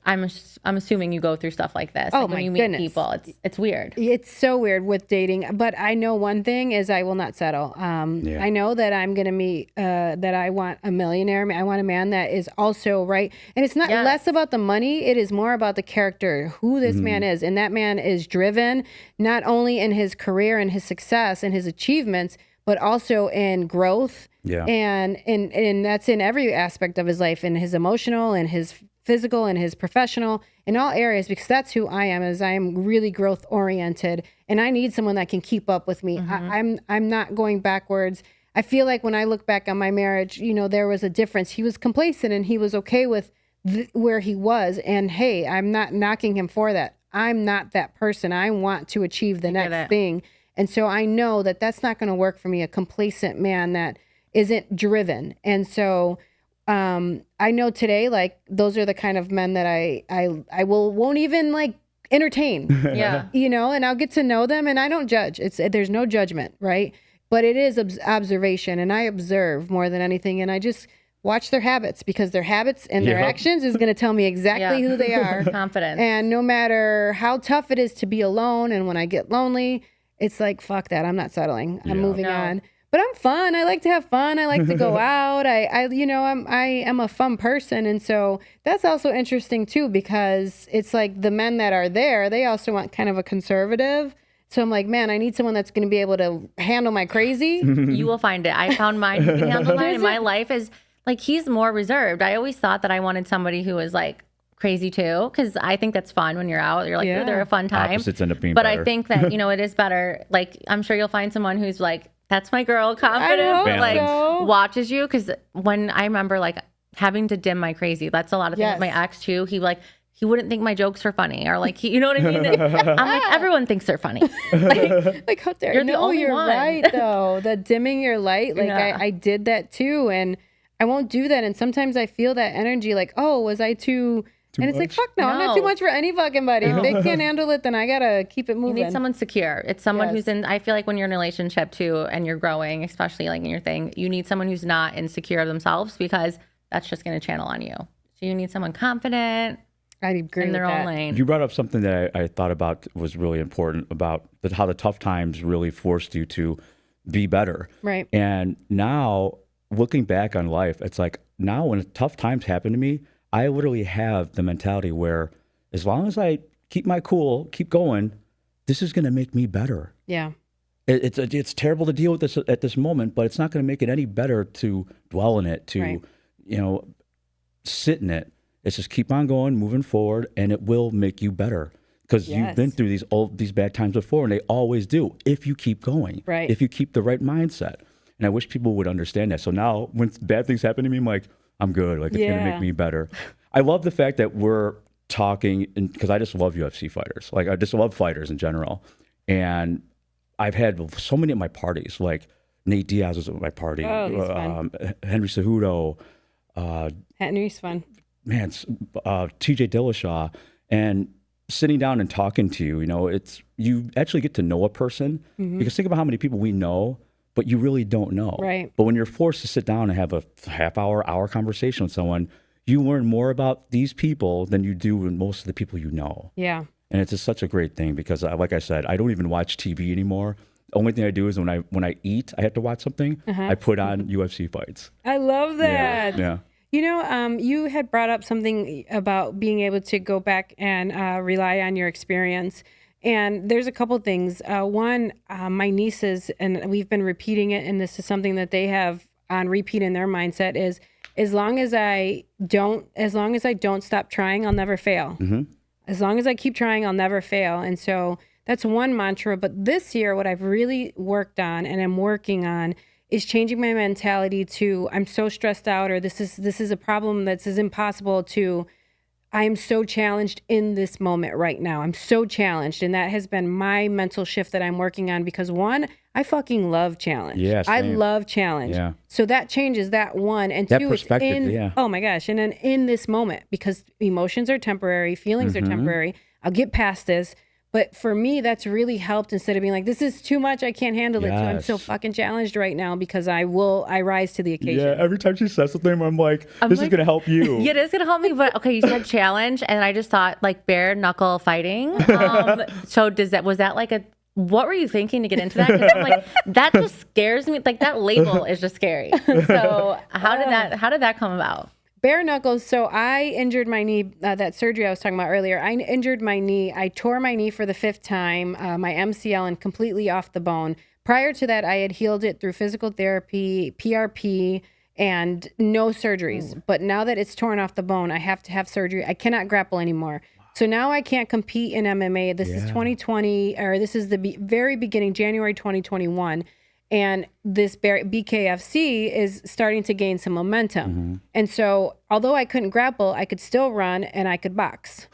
I'm assuming you go through stuff like this. Oh, like when you meet people, it's weird. It's so weird with dating. But I know one thing is I will not settle. I know that I'm going to meet, that I want a millionaire. I want a man that is also right. And it's not less about the money. It is more about the character, who this man is. And that man is driven, not only in his career and his success and his achievements, but also in growth. Yeah. And that's in every aspect of his life, in his emotional and his physical and his professional, in all areas, because that's who I am. Is I am really growth oriented, and I need someone that can keep up with me. Mm-hmm. I'm not going backwards. I feel like when I look back on my marriage, there was a difference. He was complacent and he was okay with where he was. And hey, I'm not knocking him for that. I'm not that person. I want to achieve the next thing. And so I know that that's not going to work for me, a complacent man that isn't driven. And so I know today, like, those are the kind of men that I won't even like entertain. Yeah. And I'll get to know them, and I don't judge. There's no judgment, right? But it is observation, and I observe more than anything. And I just watch their habits, because their habits and their actions is going to tell me exactly who they are. Confidence. And no matter how tough it is to be alone, and when I get lonely, it's like, fuck that. I'm not settling. I'm moving on. But I'm fun. I like to have fun. I like to go out. I am a fun person. And so that's also interesting too, because it's like the men that are there, they also want kind of a conservative. So I'm like, man, I need someone that's going to be able to handle my crazy. You will find it. I found mine who can handle mine. And my life is like, he's more reserved. I always thought that I wanted somebody who was like crazy too, because I think that's fun when you're out. You're like, ooh, they're a fun time. Opposites end up being but better. I think that, it is better. Like, I'm sure you'll find someone who's like, that's my girl, confident, like watches you. Because when I remember like having to dim my crazy, that's a lot of things. With my ex too, he wouldn't think my jokes are funny, or like you know what I mean. I'm like, everyone thinks they're funny. Like how dare you're the only you're one. Right though. The dimming your light, like I did that too, and I won't do that. And sometimes I feel that energy, like, oh, was I too? And it's like, fuck no, I'm not too much for any fucking body. If they can't handle it, then I gotta keep it moving. You need someone secure. It's someone who's in, I feel like when you're in a relationship too, and you're growing, especially like in your thing, you need someone who's not insecure of themselves, because that's just gonna channel on you. So you need someone confident. I agree in their with own that. lane. You brought up something that I thought about was really important about how the tough times really forced you to be better. Right. And now looking back on life, it's like now when tough times happen to me, I literally have the mentality where as long as I keep my cool, keep going, this is going to make me better. Yeah. It's terrible to deal with this at this moment, but it's not going to make it any better to dwell in it, to, sit in it. It's just keep on going, moving forward, and it will make you better. Because you've been through these bad times before, and they always do, if you keep going. Right. If you keep the right mindset. And I wish people would understand that. So now when bad things happen to me, I'm like, I'm good. Like, it's going to make me better. I love the fact that we're talking, because I just love UFC fighters. Like, I just love fighters in general. And I've had so many at my parties. Like, Nate Diaz was at my party. Oh, he's fun. Henry Cejudo. Henry's fun. Man, TJ Dillashaw. And sitting down and talking to you, you actually get to know a person. Because think about how many people we know, but you really don't know. Right. But when you're forced to sit down and have a hour conversation with someone, you learn more about these people than you do with most of the people you know. Yeah. And it's just such a great thing because, like I said, I don't even watch TV anymore. The only thing I do is when I eat, I have to watch something. I put on UFC fights. I love that. Yeah. You had brought up something about being able to go back and rely on your experience. And there's a couple things. One, my nieces, and we've been repeating it, and this is something that they have on repeat in their mindset, is as long as I don't stop trying, I'll never fail. As long as I keep trying, I'll never fail. And so that's one mantra. But this year, what I've really worked on and I'm working on is changing my mentality to, I'm so stressed out, or this is a problem that's as impossible, to I'm so challenged in this moment right now. I'm so challenged. And that has been my mental shift that I'm working on, because one, I fucking love challenge. Yeah, I love challenge. Yeah. So that changes that one. And that two, it's in, oh my gosh. And then in this moment, because emotions are temporary, feelings are temporary. I'll get past this. But for me, that's really helped, instead of being like, this is too much, I can't handle it. So I'm so fucking challenged right now, because I rise to the occasion. Yeah, every time she says something, I'm like, this is going to help you. Yeah, it is going to help me. But okay, you said challenge, and I just thought like bare-knuckle fighting. So was that like what were you thinking to get into that? Because I'm like, that just scares me. Like, that label is just scary. So how did that come about? Bare knuckles. So I injured my knee, that surgery I was talking about earlier. I injured my knee. I tore my knee for the 5th time, my MCL, and completely off the bone. Prior to that, I had healed it through physical therapy, PRP, and no surgeries. But now that it's torn off the bone, I have to have surgery. I cannot grapple anymore. So now I can't compete in MMA. This is 2020, or this is the very beginning, January 2021. And this BKFC is starting to gain some momentum. And so although I couldn't grapple, I could still run and I could box.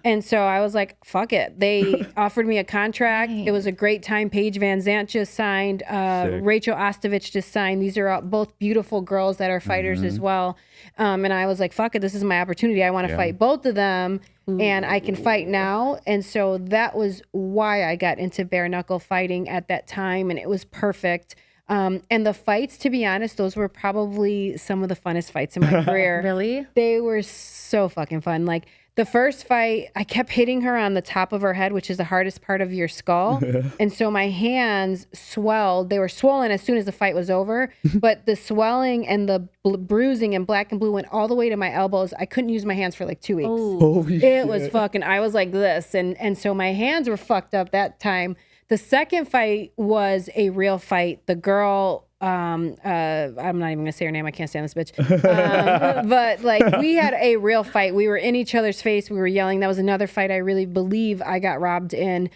And so I was like, fuck it. They offered me a contract. It was a great time. Paige Van Zant just signed. Rachel Ostovich just signed. These are both beautiful girls that are fighters as well. And I was like, fuck it. This is my opportunity. I want to fight both of them. And I can fight now. And so that was why I got into bare knuckle fighting at that time. And it was perfect. And the fights, to be honest, those were probably some of the funnest fights in my career. Really? They were so fucking fun. Like the first fight, I kept hitting her on the top of her head, which is the hardest part of your skull. And so my hands swelled. They were swollen as soon as the fight was over. But the swelling and the bruising and black and blue went all the way to my elbows. I couldn't use my hands for like 2 weeks. Holy It was fucking, I was like this. And so my hands were fucked up that time. The second fight was a real fight. The girl, I'm not even gonna say her name. I can't stand this bitch. But like we had a real fight. We were in each other's face. We were yelling. That was another fight I really believe I got robbed in.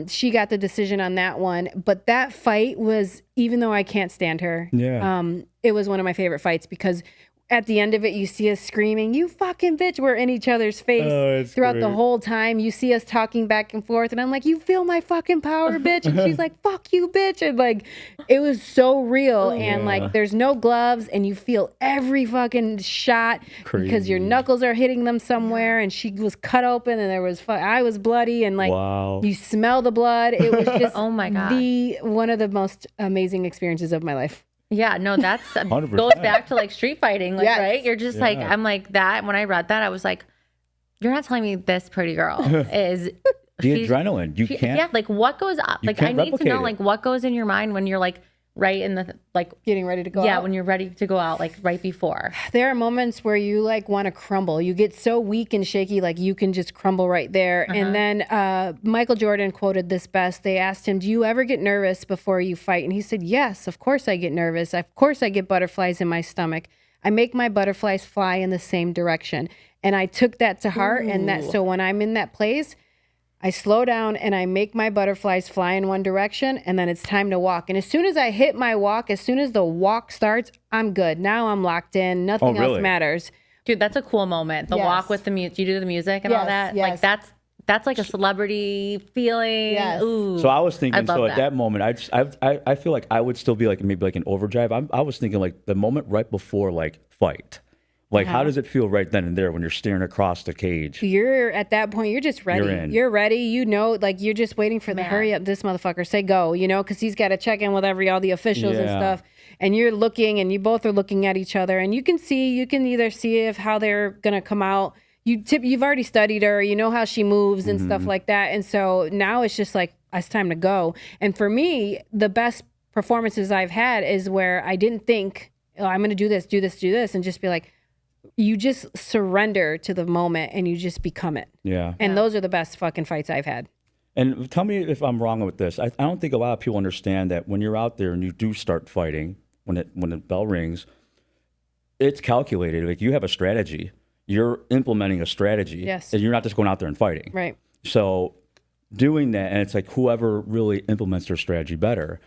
She got the decision on that one. But that fight was, even though I can't stand her, it was one of my favorite fights because at the end of it, you see us screaming, "You fucking bitch." We're in each other's face throughout the whole time. You see us talking back and forth. And I'm like, "You feel my fucking power, bitch." And she's like, "Fuck you, bitch." And like, it was so real. And like, there's no gloves and you feel every fucking shot because your knuckles are hitting them somewhere. And she was cut open and there was, I was bloody. And like, you smell the blood. It was just oh my God. One of the most amazing experiences of my life. Yeah, no, that's goes back to like street fighting, like, right? You're just like, I'm like that. When I read that, I was like, you're not telling me this pretty girl is the adrenaline. You can't. Yeah, like what goes up? Like I need to know like what goes in your mind when you're like right in the like getting ready to go out. Yeah, when you're ready to go out, like right before. There are moments where you like want to crumble. You get so weak and shaky, like you can just crumble right there. And then Michael Jordan quoted this best. They asked him, "Do you ever get nervous before you fight?" And he said, "Yes, of course I get nervous. Of course I get butterflies in my stomach. I make my butterflies fly in the same direction." And I took that to heart. And that, so when I'm in that place, I slow down and I make my butterflies fly in one direction, and then it's time to walk. And as soon as I hit my walk, as soon as the walk starts, I'm good. Now I'm locked in. Nothing else matters. Dude, that's a cool moment. The walk with the music. You do the music and all that. Like that's like a celebrity feeling. Ooh, so I was thinking, so at that moment, I feel like I would still be like maybe like an overdrive. I was thinking like the moment right before like fight. Like, how does it feel right then and there when you're staring across the cage? You're at that point, you're just ready. You're ready. You know, like you're just waiting for the hurry up, this motherfucker, say go, you know, because he's got to check in with all the officials and stuff. And you're looking and you both are looking at each other. And you can either see if how they're going to come out. You've already studied her. You know how she moves and stuff like that. And so now it's just like, it's time to go. And for me, the best performances I've had is where I didn't think, oh, I'm going to do this, and just be like, you just surrender to the moment and you just become it. Yeah. And those are the best fucking fights I've had. And tell me if I'm wrong with this. I don't think a lot of people understand that when you're out there and you do start fighting, when the bell rings, it's calculated. Like you have a strategy. You're implementing a strategy. Yes. And you're not just going out there and fighting. Right. So doing that, and it's like whoever really implements their strategy better.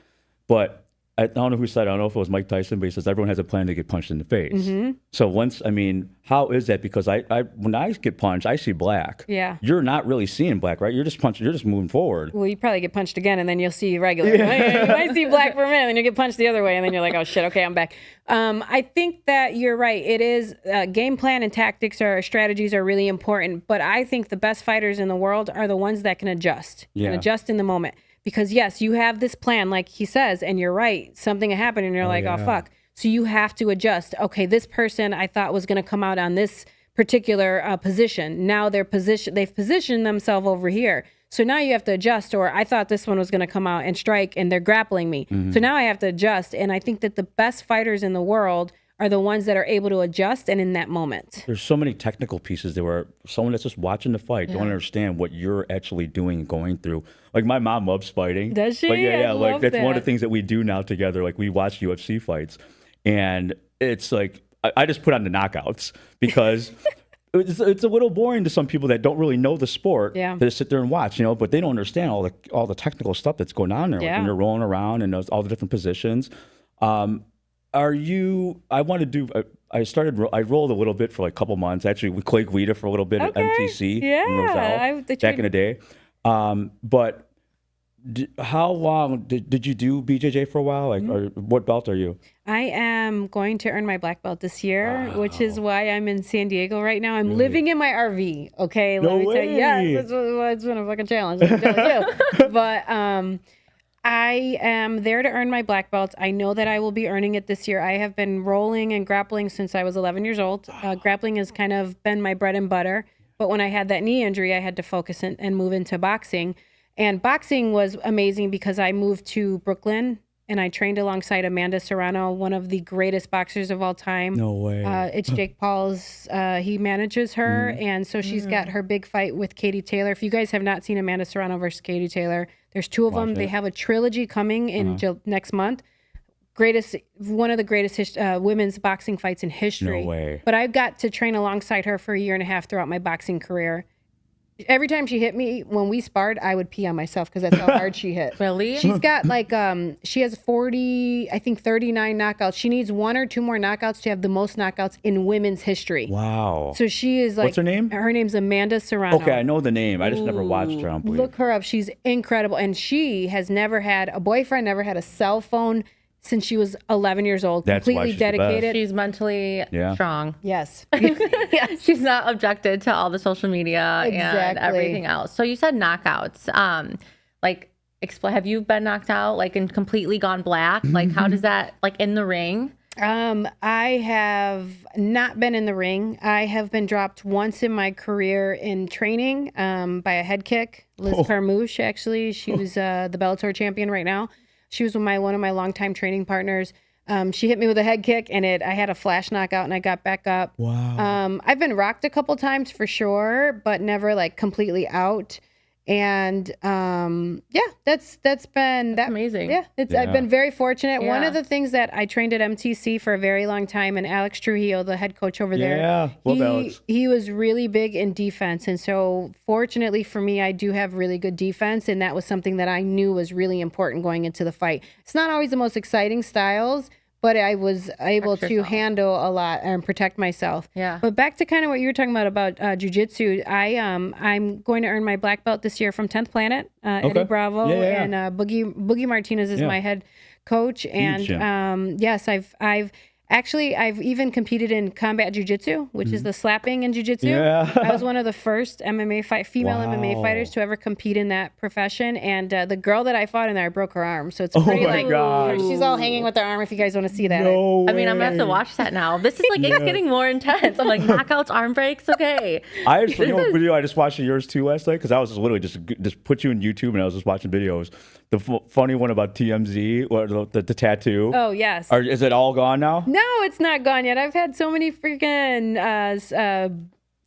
But I don't know who said it. I don't know if it was Mike Tyson, but he says everyone has a plan to get punched in the face. So how is that? Because when I get punched, I see black. Yeah. You're not really seeing black, right? You're just punching. You're just moving forward. Well, you probably get punched again, and then you'll see regular. You might see black for a minute, and then you get punched the other way, and then you're like, oh shit, okay, I'm back. I think that you're right. It is game plan and tactics or strategies are really important, but I think the best fighters in the world are the ones that can adjust and adjust in the moment. Because yes, you have this plan, like he says, and you're right. Something happened, and you're oh fuck. So you have to adjust. Okay, this person I thought was going to come out on this particular position. Now they've positioned themselves over here. So now you have to adjust. Or I thought this one was going to come out and strike, and they're grappling me. So now I have to adjust. And I think that the best fighters in the world are the ones that are able to adjust and in that moment. There's so many technical pieces there where someone that's just watching the fight don't understand what you're actually doing and going through. Like my mom loves fighting. Does she? But like that's one of the things that we do now together. Like we watch UFC fights, and it's like I just put on the knockouts because it's a little boring to some people that don't really know the sport. Yeah. To sit there and watch, but they don't understand all the technical stuff that's going on there. Like when you're rolling around and all the different positions. I rolled a little bit for like a couple months, actually with Clay Guida for a little bit at MTC in Roselle back in the day. But how long did you do BJJ for a while? Like, or what belt are you? I am going to earn my black belt this year, which is why I'm in San Diego right now. I'm living in my RV. Okay, let me tell you. Yeah, it's been a fucking challenge. Let me tell you. But I am there to earn my black belt. I know that I will be earning it this year. I have been rolling and grappling since I was 11 years old. Grappling has kind of been my bread and butter. But when I had that knee injury, I had to focus and move into boxing. And boxing was amazing because I moved to Brooklyn and I trained alongside Amanda Serrano, one of the greatest boxers of all time. No way. It's Jake Paul's. He manages her. And so she's got her big fight with Katie Taylor. If you guys have not seen Amanda Serrano versus Katie Taylor, there's two of them. They have a trilogy coming in next month. One of the greatest women's boxing fights in history. No way. But I got to train alongside her for a year and a half throughout my boxing career. Every time she hit me, when we sparred, I would pee on myself because that's how hard she hit. Really? She's got she has 39 knockouts. She needs 1 or 2 more knockouts to have the most knockouts in women's history. Wow. So she is What's her name? Her name's Amanda Serrano. Okay, I know the name. I just never watched her on Bleed. Look her up. She's incredible. And she has never had a boyfriend, never had a cell phone since she was 11 years old. That's why completely she's the best. dedicated. She's mentally strong. Yes. She's not objected to all the social media and everything else. So you said knockouts. Have you been knocked out and completely gone black? Like how does that in the ring? I have not been in the ring. I have been dropped once in my career in training by a head kick. Liz Carmouche, actually. She was the Bellator champion right now. She was one of my longtime training partners. She hit me with a head kick and I had a flash knockout and I got back up. Wow. I've been rocked a couple times for sure, but never completely out. And that's been amazing. Yeah, I've been very fortunate. Yeah. One of the things that I trained at MTC for a very long time, and Alex Trujillo, the head coach over there, he was really big in defense. And so fortunately for me, I do have really good defense, and that was something that I knew was really important going into the fight. It's not always the most exciting styles, but I was able to handle a lot and protect myself. Yeah. But back to kind of what you were talking about jiu-jitsu, I'm going to earn my black belt this year from 10th Planet, Eddie Bravo, and Boogie Martinez is my head coach. And yes, I've even competed in combat jiu-jitsu, which is the slapping in jiu-jitsu. Yeah. I was one of the first female MMA fighters to ever compete in that profession. And the girl that I fought in there, I broke her arm. So it's pretty she's all hanging with her arm if you guys want to see that. No I mean, I'm going to have to watch that now. This is it's getting more intense. I'm like, knockouts, arm breaks, okay. I just watched yours too last night because I was just literally just put you in YouTube and I was just watching videos. The funny one about TMZ, or the tattoo. Oh, yes. Is it all gone now? No, it's not gone yet. I've had so many freaking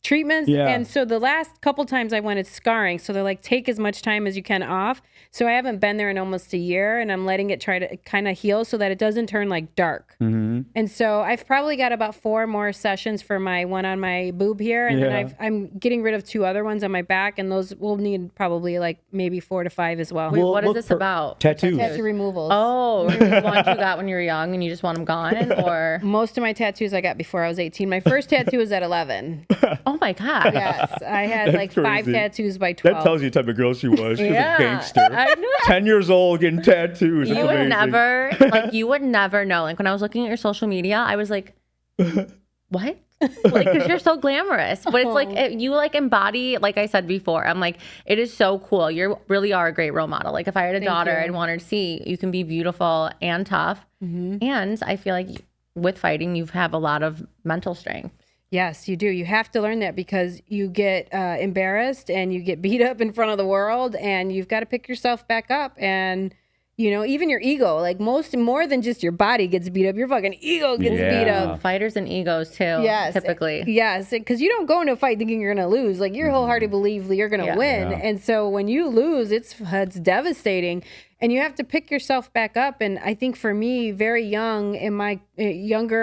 treatments. Yeah. And so the last couple times I went, it's scarring. So they're like, take as much time as you can off. So I haven't been there in almost a year, and I'm letting it try to kind of heal so that it doesn't turn dark. Mm-hmm. And so I've probably got about 4 more sessions for my one on my boob here. And then I'm getting rid of 2 other ones on my back, and those will need probably maybe 4 to 5 as well. Wait, what is this about? Tattoo removals. Oh, ones you got when you were young and you just want them gone? Or most of my tattoos I got before I was 18. My first tattoo was at 11. Oh my God. Yes. I had 5 tattoos by 12. That tells you the type of girl she was. She was a gangster. 10 years old getting tattoos. You would never, you would never know. When I was looking at your social media, I was like, what? Because you're so glamorous. But it's you embody, like I said before, I'm like, it is so cool. You really are a great role model. If I had a daughter, I'd want her to see you can be beautiful and tough. Mm-hmm. And I feel like with fighting, you have a lot of mental strength. Yes, you do. You have to learn that because you get embarrassed and you get beat up in front of the world, and you've got to pick yourself back up. And, even your ego, more than just your body gets beat up, your fucking ego gets beat up. Fighters and egos too, typically. Yes, because you don't go into a fight thinking you're going to lose. You wholeheartedly believe you're going to win. Yeah. And so when you lose, it's devastating. And you have to pick yourself back up. And I think for me, very younger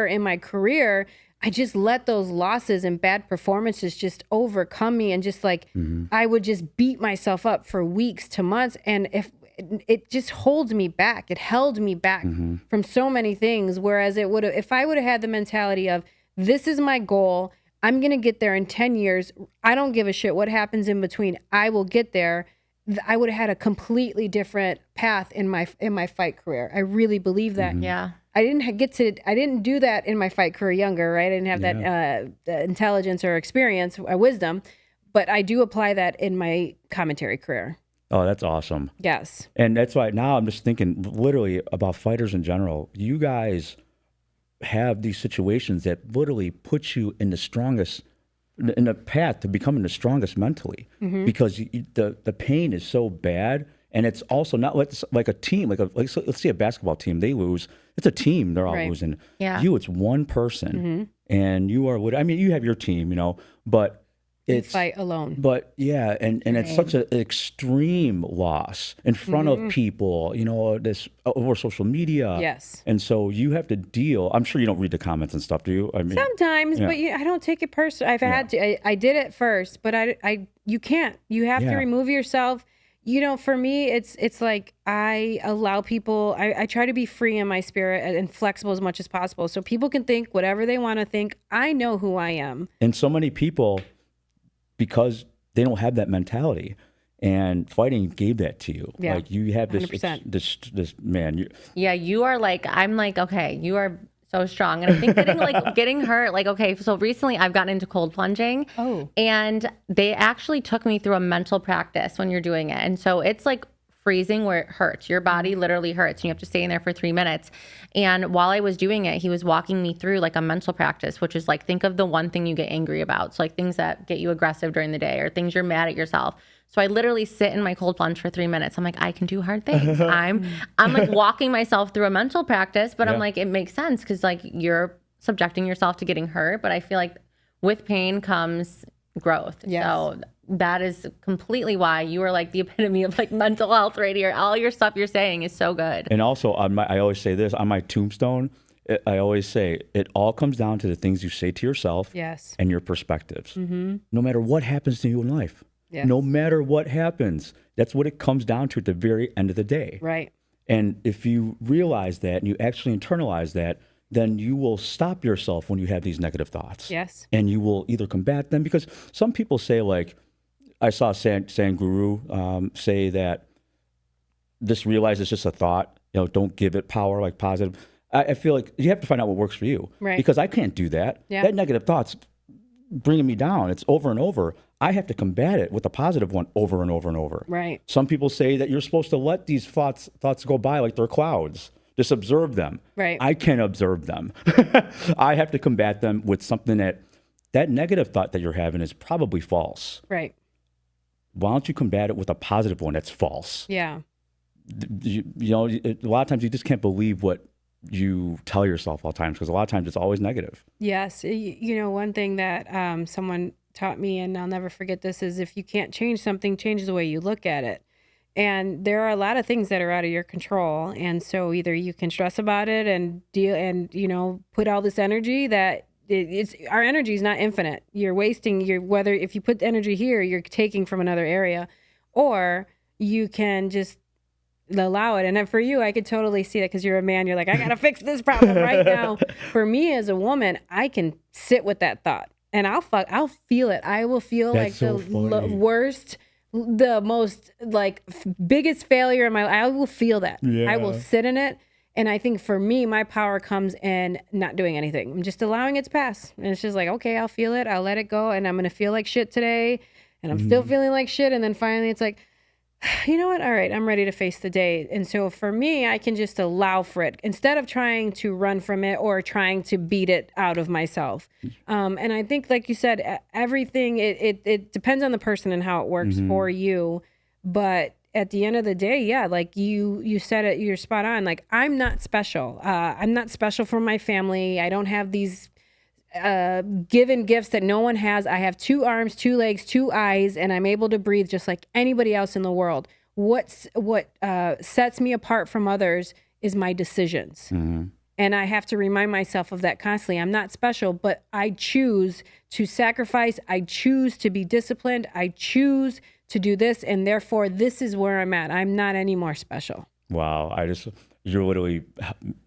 in my career, I just let those losses and bad performances just overcome me, and just I would just beat myself up for weeks to months. And if it just holds me back, it held me back from so many things. Whereas if I would have had the mentality of, this is my goal, I'm going to get there in 10 years. I don't give a shit what happens in between. I will get there. I would have had a completely different path in my fight career. I really believe that. Yeah. I didn't do that in my fight career younger, right? I didn't have that intelligence or experience, wisdom, but I do apply that in my commentary career. Oh, that's awesome. Yes. And that's why now I'm just thinking literally about fighters in general. You guys have these situations that literally put you in the strongest, in the path to becoming the strongest mentally, because the pain is so bad. And it's also not like a team, let's say a basketball team, they lose. It's a team, they're all losing. Yeah. You, it's one person, and you are. I mean, you have your team, but it's you fight alone. But yeah, and it's such an extreme loss in front of people, this over social media. Yes. And so you have to deal. I'm sure you don't read the comments and stuff, do you? I mean, sometimes, but I don't take it personally. I've had to. I did it first, but you can't. You have to remove yourself. For me, it's like I allow people, I try to be free in my spirit and flexible as much as possible so people can think whatever they want to think. I know who I am. And so many people, because they don't have that mentality, and fighting gave that to you. Yeah, like you have this, 100%. this man. You are like, I'm like, okay, you are so strong. And I think getting hurt, okay, so recently I've gotten into cold plunging. Oh. And they actually took me through a mental practice when you're doing it. And so it's like freezing where it hurts. Your body literally hurts. And you have to stay in there for 3 minutes. And while I was doing it, he was walking me through like a mental practice, which is like, think of the one thing you get angry about. So like things that get you aggressive during the day or things you're mad at yourself. So I literally sit in my cold plunge for 3 minutes. I'm like, I can do hard things. I'm like walking myself through a mental practice, but I'm like, it makes sense because like you're subjecting yourself to getting hurt. But I feel like with pain comes growth. Yes. So that is completely why you are like the epitome of like mental health right here. All your stuff you're saying is so good. And also I always say this on my tombstone. I always say it all comes down to the things you say to yourself and your perspectives. No matter what happens to you in life. Yes. No matter what happens, that's what it comes down to at the very end of the day. Right. And if you realize that and you actually internalize that, then you will stop yourself when you have these negative thoughts. Yes. And you will either combat them, because some people say, like, I saw Sanguru say that just realize it's just a thought, don't give it power, like positive. I feel like you have to find out what works for you. Right. Because I can't do that. Yeah. That negative thought's bringing me down. It's over and over. I have to combat it with a positive one over and over and over. Right. Some people say that you're supposed to let these thoughts go by like they're clouds. Just observe them. Right. I can't observe them. I have to combat them with something that negative thought that you're having is probably false. Right. Why don't you combat it with a positive one that's false? Yeah. A lot of times you just can't believe what you tell yourself all the time, because a lot of times it's always negative. Yes. One thing that someone taught me, and I'll never forget this, is if you can't change something, change the way you look at it. And there are a lot of things that are out of your control. And so either you can stress about it and deal and, put all this energy that our energy is not infinite. You're wasting if you put energy here, you're taking from another area, or you can just allow it. And for you, I could totally see that because you're a man. You're like, I got to fix this problem right now. For me as a woman, I can sit with that thought and I'll feel it. I will feel That's like the worst, the most biggest failure in my life. I will feel that. Yeah. I will sit in it. And I think for me, my power comes in not doing anything. I'm just allowing it to pass. And it's just like, okay, I'll feel it. I'll let it go. And I'm going to feel like shit today. And I'm still feeling like shit. And then finally it's like, you know what? All right, I'm ready to face the day. And so for me, I can just allow for it instead of trying to run from it or trying to beat it out of myself. And I think, like you said, everything, it depends on the person and how it works for you. But at the end of the day, yeah, like you said it, you're spot on. Like, I'm not special. I'm not special for my family. I don't have these given gifts that no one has. I have 2 arms, 2 legs, 2 eyes, and I'm able to breathe just like anybody else in the world. What sets me apart from others is my decisions. And I have to remind myself of that constantly. I'm not special, but I choose to sacrifice. I choose to be disciplined. I choose to do this, and therefore this is where I'm at. I'm not any more special. Wow. you're literally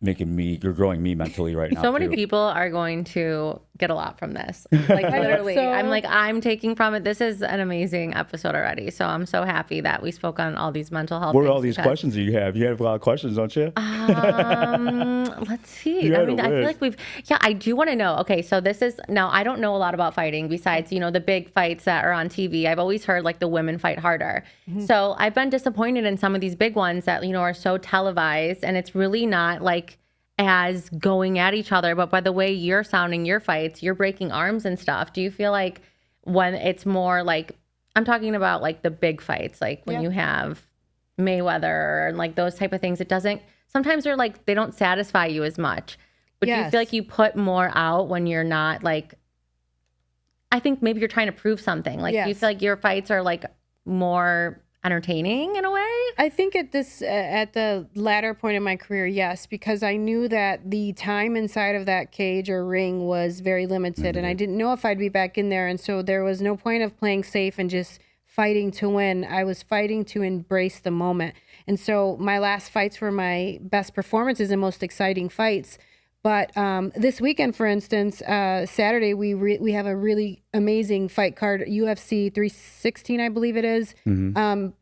you're growing me mentally right now. So many too. people are going to get a lot from this. Like literally, so. I'm taking from it. This is an amazing episode already. So I'm so happy that we spoke on all these mental health. What are things all these because, questions that you have? You have a lot of questions, don't you? let's see. I mean, I feel like I do want to know. Okay, so this is now. I don't know a lot about fighting besides the big fights that are on TV. I've always heard like the women fight harder. So I've been disappointed in some of these big ones that are so televised, and it's really not like as going at each other. But by the way you're sounding your fights, you're breaking arms and stuff. Do you feel like when it's more like, I'm talking about like the big fights, like when you have Mayweather and like those type of things, it doesn't, sometimes they're like, they don't satisfy you as much. But do you feel like you put more out when you're not like, I think maybe you're trying to prove something. Like, do you feel like your fights are like more entertaining in a way? I think at the latter point in my career, yes, because I knew that the time inside of that cage or ring was very limited, and I didn't know if I'd be back in there, and so there was no point of playing safe and just fighting to win. I was fighting to embrace the moment, and so my last fights were my best performances and most exciting fights. But this weekend, for instance, Saturday, we have a really amazing fight card, UFC 316, I believe it is. And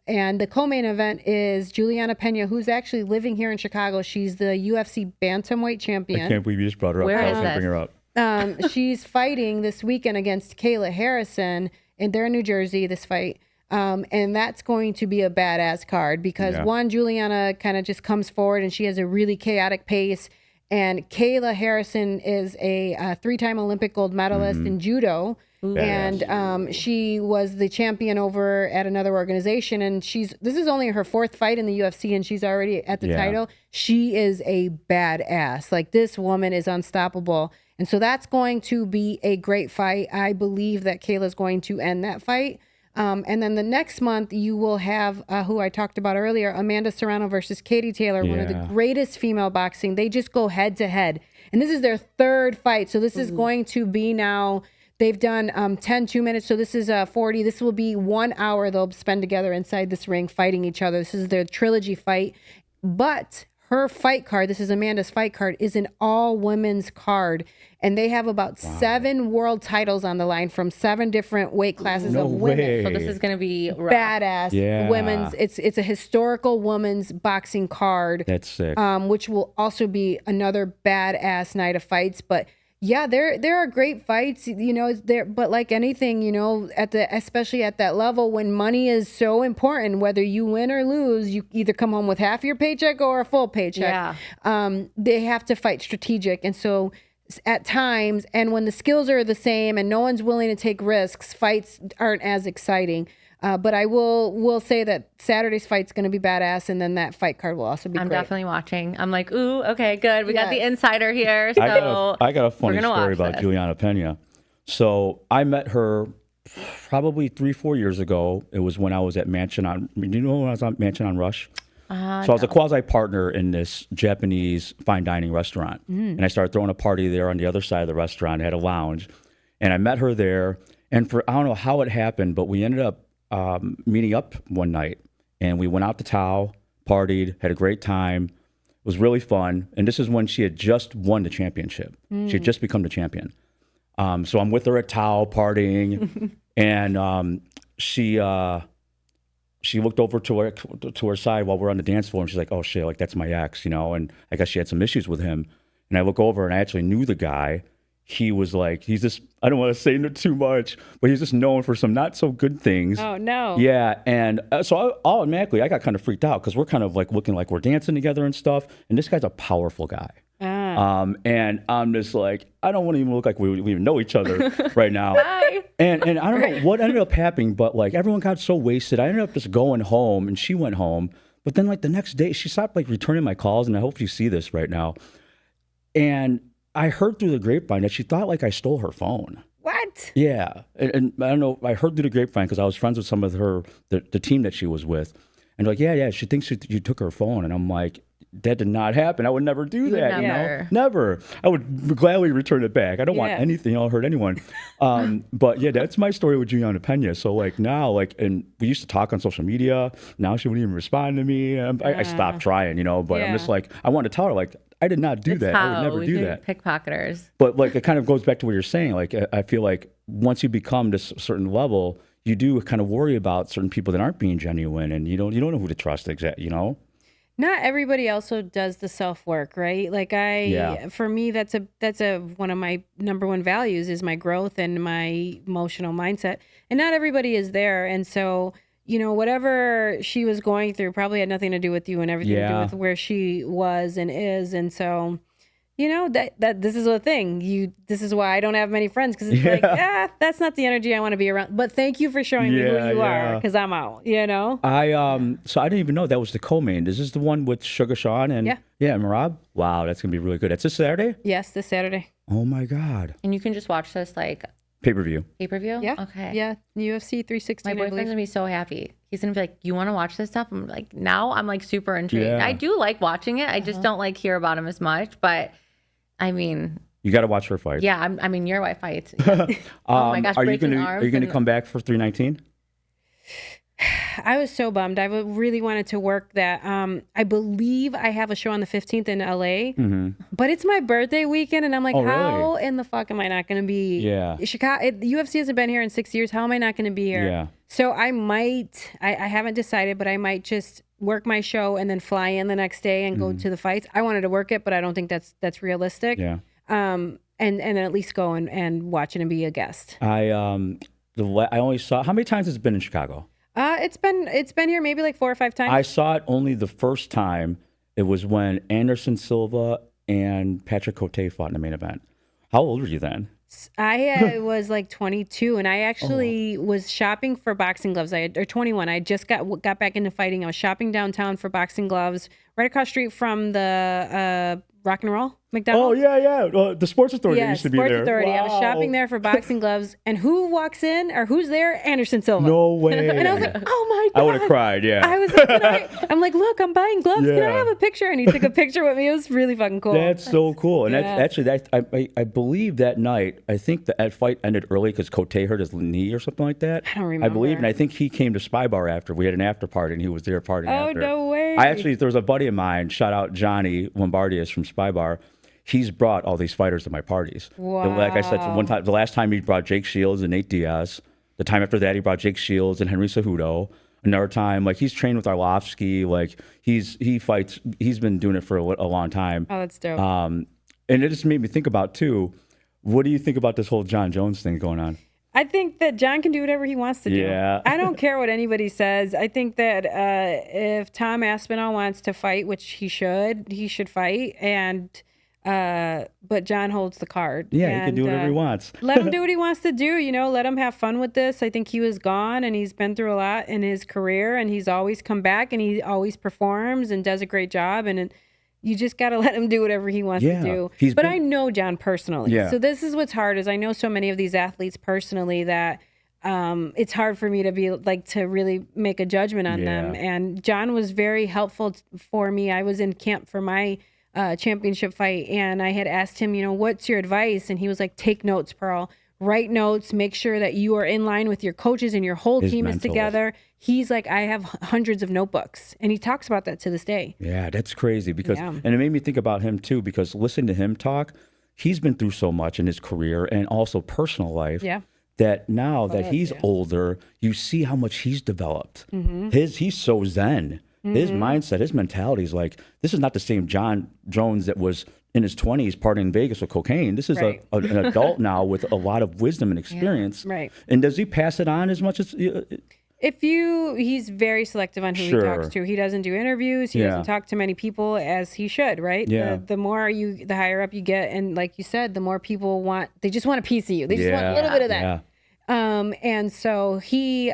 the co-main event is Juliana Pena, who's actually living here in Chicago. She's the UFC bantamweight champion. I can't believe you just brought her up. Where I is was going to bring her up. She's fighting this weekend against Kayla Harrison, and they're in New Jersey, this fight. And that's going to be a badass card because one, Juliana kind of just comes forward and she has a really chaotic pace. And Kayla Harrison is a 3-time Olympic gold medalist in judo. And she was the champion over at another organization. And this is only her 4th fight in the UFC, and she's already at the title. She is a badass. Like, this woman is unstoppable. And so that's going to be a great fight. I believe that Kayla's going to end that fight. And then the next month, you will have who I talked about earlier, Amanda Serrano versus Katie Taylor, one of the greatest female boxing. They just go head to head. And this is their 3rd fight. So this is going to be now, they've done 10 2-minutes. So this is 40. This will be 1 hour they'll spend together inside this ring fighting each other. This is their trilogy fight. But her fight card, this is Amanda's fight card, is an all-women's card. And they have about 7 world titles on the line from 7 different weight classes of women. So this is going to be rough. Badass women's. It's a historical women's boxing card. That's sick. Which will also be another badass night of fights. But yeah, there are great fights, but like anything, especially at that level, when money is so important, whether you win or lose, you either come home with half your paycheck or a full paycheck. They have to fight strategic. And so at times, and when the skills are the same and no one's willing to take risks, fights aren't as exciting. But I will say that Saturday's fight's going to be badass, and then that fight card will also be I'm great. definitely watching. I'm like, ooh, okay, good. We got the insider here. So I got a funny story about Juliana Pena. So I met her probably 3-4 years ago. It was when I was at Mansion on, when I was on Mansion on Rush? So I was a quasi partner in this Japanese fine dining restaurant. And I started throwing a party there on the other side of the restaurant. It had a lounge. And I met her there. And I don't know how it happened, but we ended up meeting up one night. And we went out to Tao, partied, had a great time. It was really fun. And this is when she had just won the championship. She had just become the champion. So I'm with her at Tao, partying. And she looked over to her side while we're on the dance floor, and she's like, "Oh shit, like that's my ex," And I guess she had some issues with him. And I look over, and I actually knew the guy. He was like, he's just, I don't want to say too much, but he's just known for some not so good things. Oh no. Yeah, and so automatically I got kind of freaked out because we're kind of like looking like we're dancing together and stuff. And this guy's a powerful guy. And I'm just like, I don't want to even look like we even know each other right now. Hi. And I don't know what ended up happening, but like everyone got so wasted. I ended up just going home, and she went home. But then like the next day, she stopped like returning my calls, and I hope you see this right now. And I heard through the grapevine that she thought like I stole her phone. What? Yeah, and I don't know. I heard through the grapevine because I was friends with some of the team that she was with, and like, yeah, she thinks you took her phone, and I'm like, that did not happen. I would never do that. You know, never. never. I would gladly return it back. I don't want Yeah. anything. I'll hurt anyone. But yeah, that's my story with Juliana Pena. So like now, like, and we used to talk on social media. Now she wouldn't even respond to me. I stopped trying, you know. But I'm just like, I want to tell her like, I did not do It's that. I how would never we do can that. Pickpocketers. But like, it kind of goes back to what you're saying. Like, I feel like once you become this certain level, you do kind of worry about certain people that aren't being genuine, and you don't know who to trust. Exactly, you know. Not everybody also does the self work, right? Like for me, that's one of my number one values is my growth and my emotional mindset. And not everybody is there. And so, you know, whatever she was going through probably had nothing to do with you and everything to do with where she was and is. And so, you know, that this is a thing. This is why I don't have many friends, because it's like, that's not the energy I want to be around. But thank you for showing me who you are, because I'm out, you know? So I didn't even know that was the co-main. Is this the one with Sugar Sean and Marab? Wow, that's gonna be really good. That's this Saturday? Yes, this Saturday. Oh my God. And you can just watch this like Pay-per-view. pay-per-view? Yeah. Okay. Yeah. UFC 316. My boyfriend's gonna be so happy. He's gonna be like, "You want to watch this stuff?" I'm like, now I'm like super intrigued. Yeah. I do like watching it. I just don't like hear about him as much. But I mean, You got to watch her fight. yeah. I mean, your wife fights. Yeah. Oh my gosh, Are you breaking gonna arms. come back for 319? I was so bummed. I really wanted to work that. I believe I have a show on the 15th in LA, but it's my birthday weekend, and I'm like, Oh, really? how in the fuck am I not going to be? Yeah. Chicago. UFC hasn't been here in 6 years. How am I not going to be here? Yeah. So I might. I haven't decided, but I might just work my show and then fly in the next day and go to the fights. I wanted to work it, but I don't think that's realistic. Yeah. And then at least go and watch it and be a guest. I only saw. How many times has it been in Chicago? It's been here maybe like 4 or 5 times. I saw it only the first time. It was when Anderson Silva and Patrick Cote fought in the main event. How old were you then? I was like 22, and I actually was shopping for boxing gloves. Or 21. I just got back into fighting. I was shopping downtown for boxing gloves, right across the street from the Rock and Roll McDonald's. Oh yeah. The Sports Authority used to be there. Sports Authority. Wow. I was shopping there for boxing gloves, and who walks in or who's there? Anderson Silva. No way. And I was like, oh my God. I would have cried. Yeah. I was like, I'm like, look, I'm buying gloves. Can I Yeah. have a picture? And he took a picture with me. It was really fucking cool. That's so cool. And Yeah. I believe that night, I think that fight ended early because Cote hurt his knee or something like that. I don't remember. I believe, and I think he came to Spy Bar after. We had an after party, and he was there partying Oh, after. no way. There was a buddy of mine, shout out Johnny Lombardius from Spy Bar. He's brought all these fighters to my parties. Wow. Like I said, one time, the last time he brought Jake Shields and Nate Diaz. The time after that, he brought Jake Shields and Henry Cejudo. Another time, like he's trained with Arlovsky. Like he fights. He's been doing it for a long time. Oh, that's dope. And it just made me think about too. What do you think about this whole Jon Jones thing going on? I think that Jon can do whatever he wants to do. Yeah. I don't care what anybody says. I think that if Tom Aspinall wants to fight, which he should fight. But Jon holds the card. Yeah, he can do whatever he wants. Let him do what he wants to do. You know, let him have fun with this. I think he was gone, and he's been through a lot in his career, and he's always come back, and he always performs and does a great job. And you just got to let him do whatever he wants to do. I know Jon personally. Yeah. So this is what's hard is I know so many of these athletes personally that it's hard for me to be like to really make a judgment on them. And Jon was very helpful for me. I was in camp for my championship fight, and I had asked him, you know, what's your advice? And he was like, take notes, Pearl. Write notes, make sure that you are in line with your coaches and your whole team is together. He's like, I have hundreds of notebooks, and he talks about that to this day. Yeah, that's crazy because, and it made me think about him too, because listening to him talk, he's been through so much in his career and also personal life. Yeah. That now that he's older, you see how much he's developed. He's so zen. His mindset, his mentality is like, this is not the same Jon Jones that was in his 20s partying in Vegas with cocaine. This is an adult now with a lot of wisdom and experience. Right. And does he pass it on as much as... He's very selective on who he talks to. He doesn't do interviews. He doesn't talk to many people as he should, right? Yeah. The higher up you get, and like you said, the more people they just want a piece of you. They just want a little bit of that. Yeah. And so he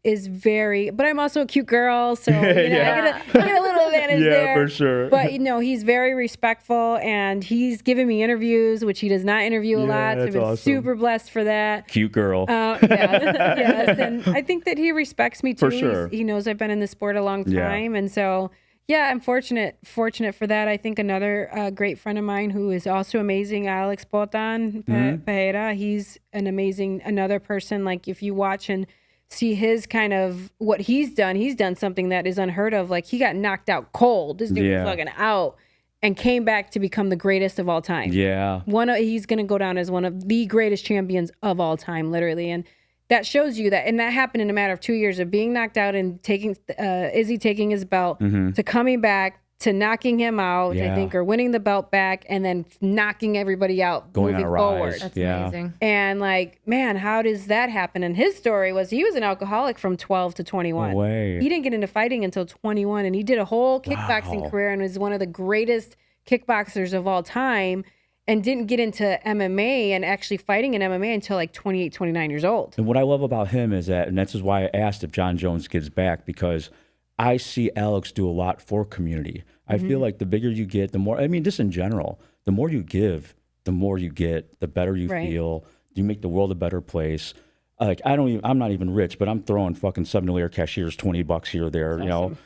is very, but I'm also a cute girl, so I get a little advantage there. Yeah, for sure. But he's very respectful, and he's given me interviews, which he does not interview a lot. So I've been super blessed for that. Cute girl. Yes, and I think that he respects me too. For sure. He knows I've been in the sport a long time, and so. Yeah, I'm fortunate for that. I think another great friend of mine who is also amazing, Alex Botan Pereira. He's another person. Like if you watch and see his kind of what he's done something that is unheard of. Like he got knocked out cold. This dude was fucking out and came back to become the greatest of all time. Yeah. He's going to go down as one of the greatest champions of all time, literally. And that shows you that, and that happened in a matter of 2 years of being knocked out and taking Izzy taking his belt to coming back to knocking him out, I think, or winning the belt back and then knocking everybody out, going moving on a forward. rise. That's amazing. And like, man, how does that happen? And his story was he was an alcoholic from 12 to 21. No way. He didn't get into fighting until 21, and he did a whole kickboxing career and was one of the greatest kickboxers of all time. And didn't get into MMA and actually fighting in MMA until like 28, 29 years old. And what I love about him is that, and this is why I asked if Jon Jones gives back, because I see Alex do a lot for community. I feel like the bigger you get, the more, I mean, just in general, the more you give, the more you get, the better you feel. You make the world a better place. Like, I'm not even rich, but I'm throwing fucking 7-layer cashiers $20 here or there, you know?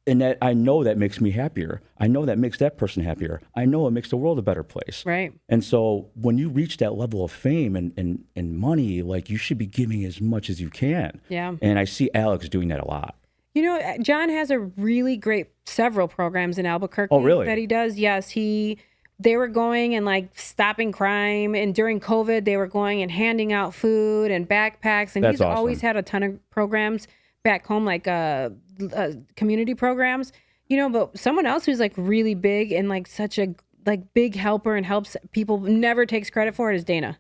And that I know that makes me happier. I know that makes that person happier. I know it makes the world a better place. Right. And so when you reach that level of fame and money, like you should be giving as much as you can. Yeah. And I see Alex doing that a lot. You know, John has a really great several programs in Albuquerque that he does. Yes, they were going and like stopping crime, and during COVID they were going and handing out food and backpacks, and he's always had a ton of programs back home, like community programs, you know. But someone else who's like really big and like such a like big helper and helps people, never takes credit for it, is Dana.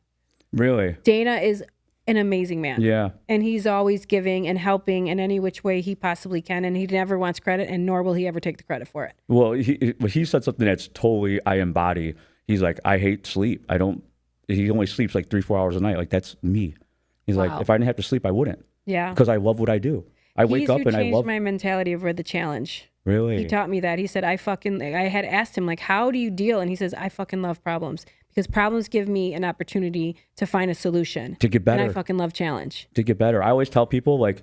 Really? Dana is an amazing man. Yeah. And he's always giving and helping in any which way he possibly can, and he never wants credit, and nor will he ever take the credit for it. Well, he said something that's totally I embody. He's like, I hate sleep. He only sleeps like 3-4 hours a night. Like, that's me. He's like, if I didn't have to sleep, I wouldn't. Yeah. Because I love what I do. I wake up and I love. He changed my mentality over the challenge. Really? He taught me that. He said, I had asked him, like, how do you deal? And he says, I fucking love problems, because problems give me an opportunity to find a solution. To get better. And I fucking love challenge. To get better. I always tell people, like,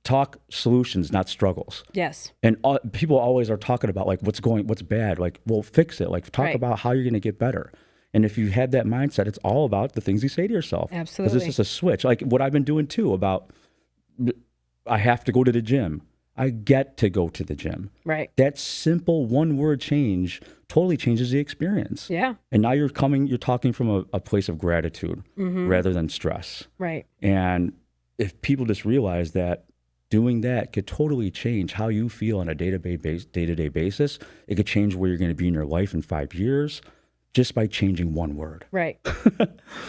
talk solutions, not struggles. Yes. And people always are talking about, like, what's bad. Like, well, fix it. Like, talk about how you're going to get better. And if you have that mindset, it's all about the things you say to yourself. Absolutely. Because this is a switch. Like what I've been doing too, about I have to go to the gym. I get to go to the gym. Right. That simple one-word change totally changes the experience. Yeah. And now you're talking from a place of gratitude rather than stress. Right. And if people just realize that doing that could totally change how you feel on a day-to-day basis, it could change where you're going to be in your life in 5 years. Just by changing one word. Right.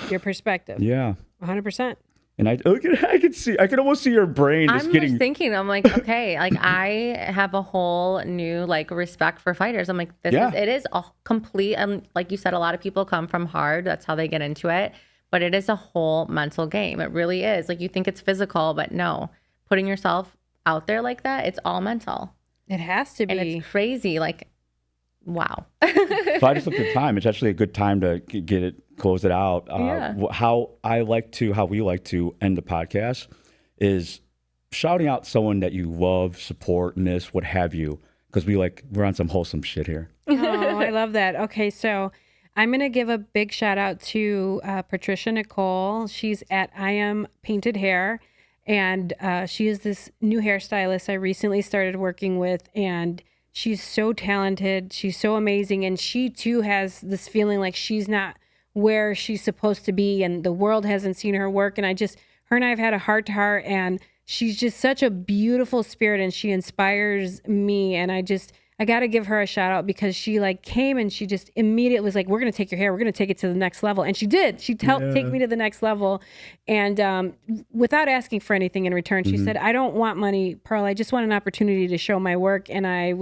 Your perspective. Yeah. 100%. And I can almost see your brain just getting. I'm thinking, I'm like, okay, like I have a whole new like respect for fighters. I'm like, it is a complete, like you said, a lot of people come from hard. That's how they get into it. But it is a whole mental game. It really is. Like you think it's physical, but no, putting yourself out there like that, it's all mental. It has to be. And it's crazy. Like, wow. So I just looked at time. It's actually a good time to close it out. How we like to end the podcast is shouting out someone that you love, support, miss, what have you, because we're on some wholesome shit here. Oh, I love that. Okay, so I'm going to give a big shout out to Patricia Nicole. She's at I Am Painted Hair, and she is this new hairstylist I recently started working with, and she's so talented. She's so amazing. And she too has this feeling like she's not where she's supposed to be, and the world hasn't seen her work. And her and I have had a heart to heart, and she's just such a beautiful spirit, and she inspires me. And I got to give her a shout out, because she came and she just immediately was like, we're going to take your hair. We're going to take it to the next level. And she did. She helped take me to the next level. And without asking for anything in return, she said, I don't want money, Pearl. I just want an opportunity to show my work. And I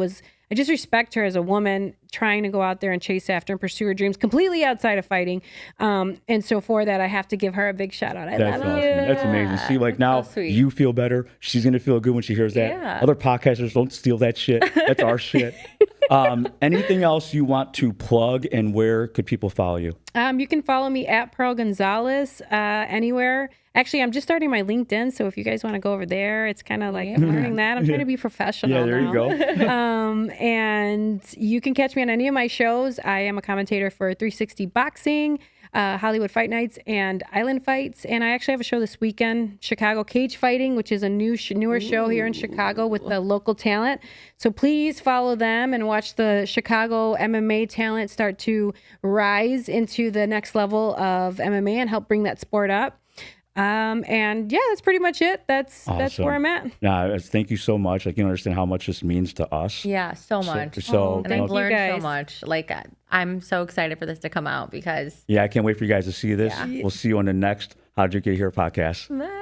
just respect her as a woman trying to go out there and chase after and pursue her dreams completely outside of fighting. And so for that, I have to give her a big shout out. That's awesome. That's amazing. See, now so you feel better. She's going to feel good when she hears that. Yeah. Other podcasters don't steal that shit. That's our shit. Anything else you want to plug, and where could people follow you? You can follow me at Pearl Gonzalez anywhere. Actually, I'm just starting my LinkedIn, so if you guys want to go over there, it's kind of like I'm learning that. I'm trying to be professional. Yeah, there now. you go. And you can catch me on any of my shows. I am a commentator for 360 Boxing, Hollywood Fight Nights, and Island Fights. And I actually have a show this weekend, Chicago Cage Fighting, which is a newer show here in Chicago with the local talent. So please follow them and watch the Chicago MMA talent start to rise into the next level of MMA and help bring that sport up. And yeah, that's pretty much it. That's where I'm at. Yeah, thank you so much. I can understand how much this means to us. Yeah, so much. And I've learned so much. Like, I'm so excited for this to come out because. Yeah, I can't wait for you guys to see this. Yeah. We'll see you on the next How'd You Get Here podcast. Bye.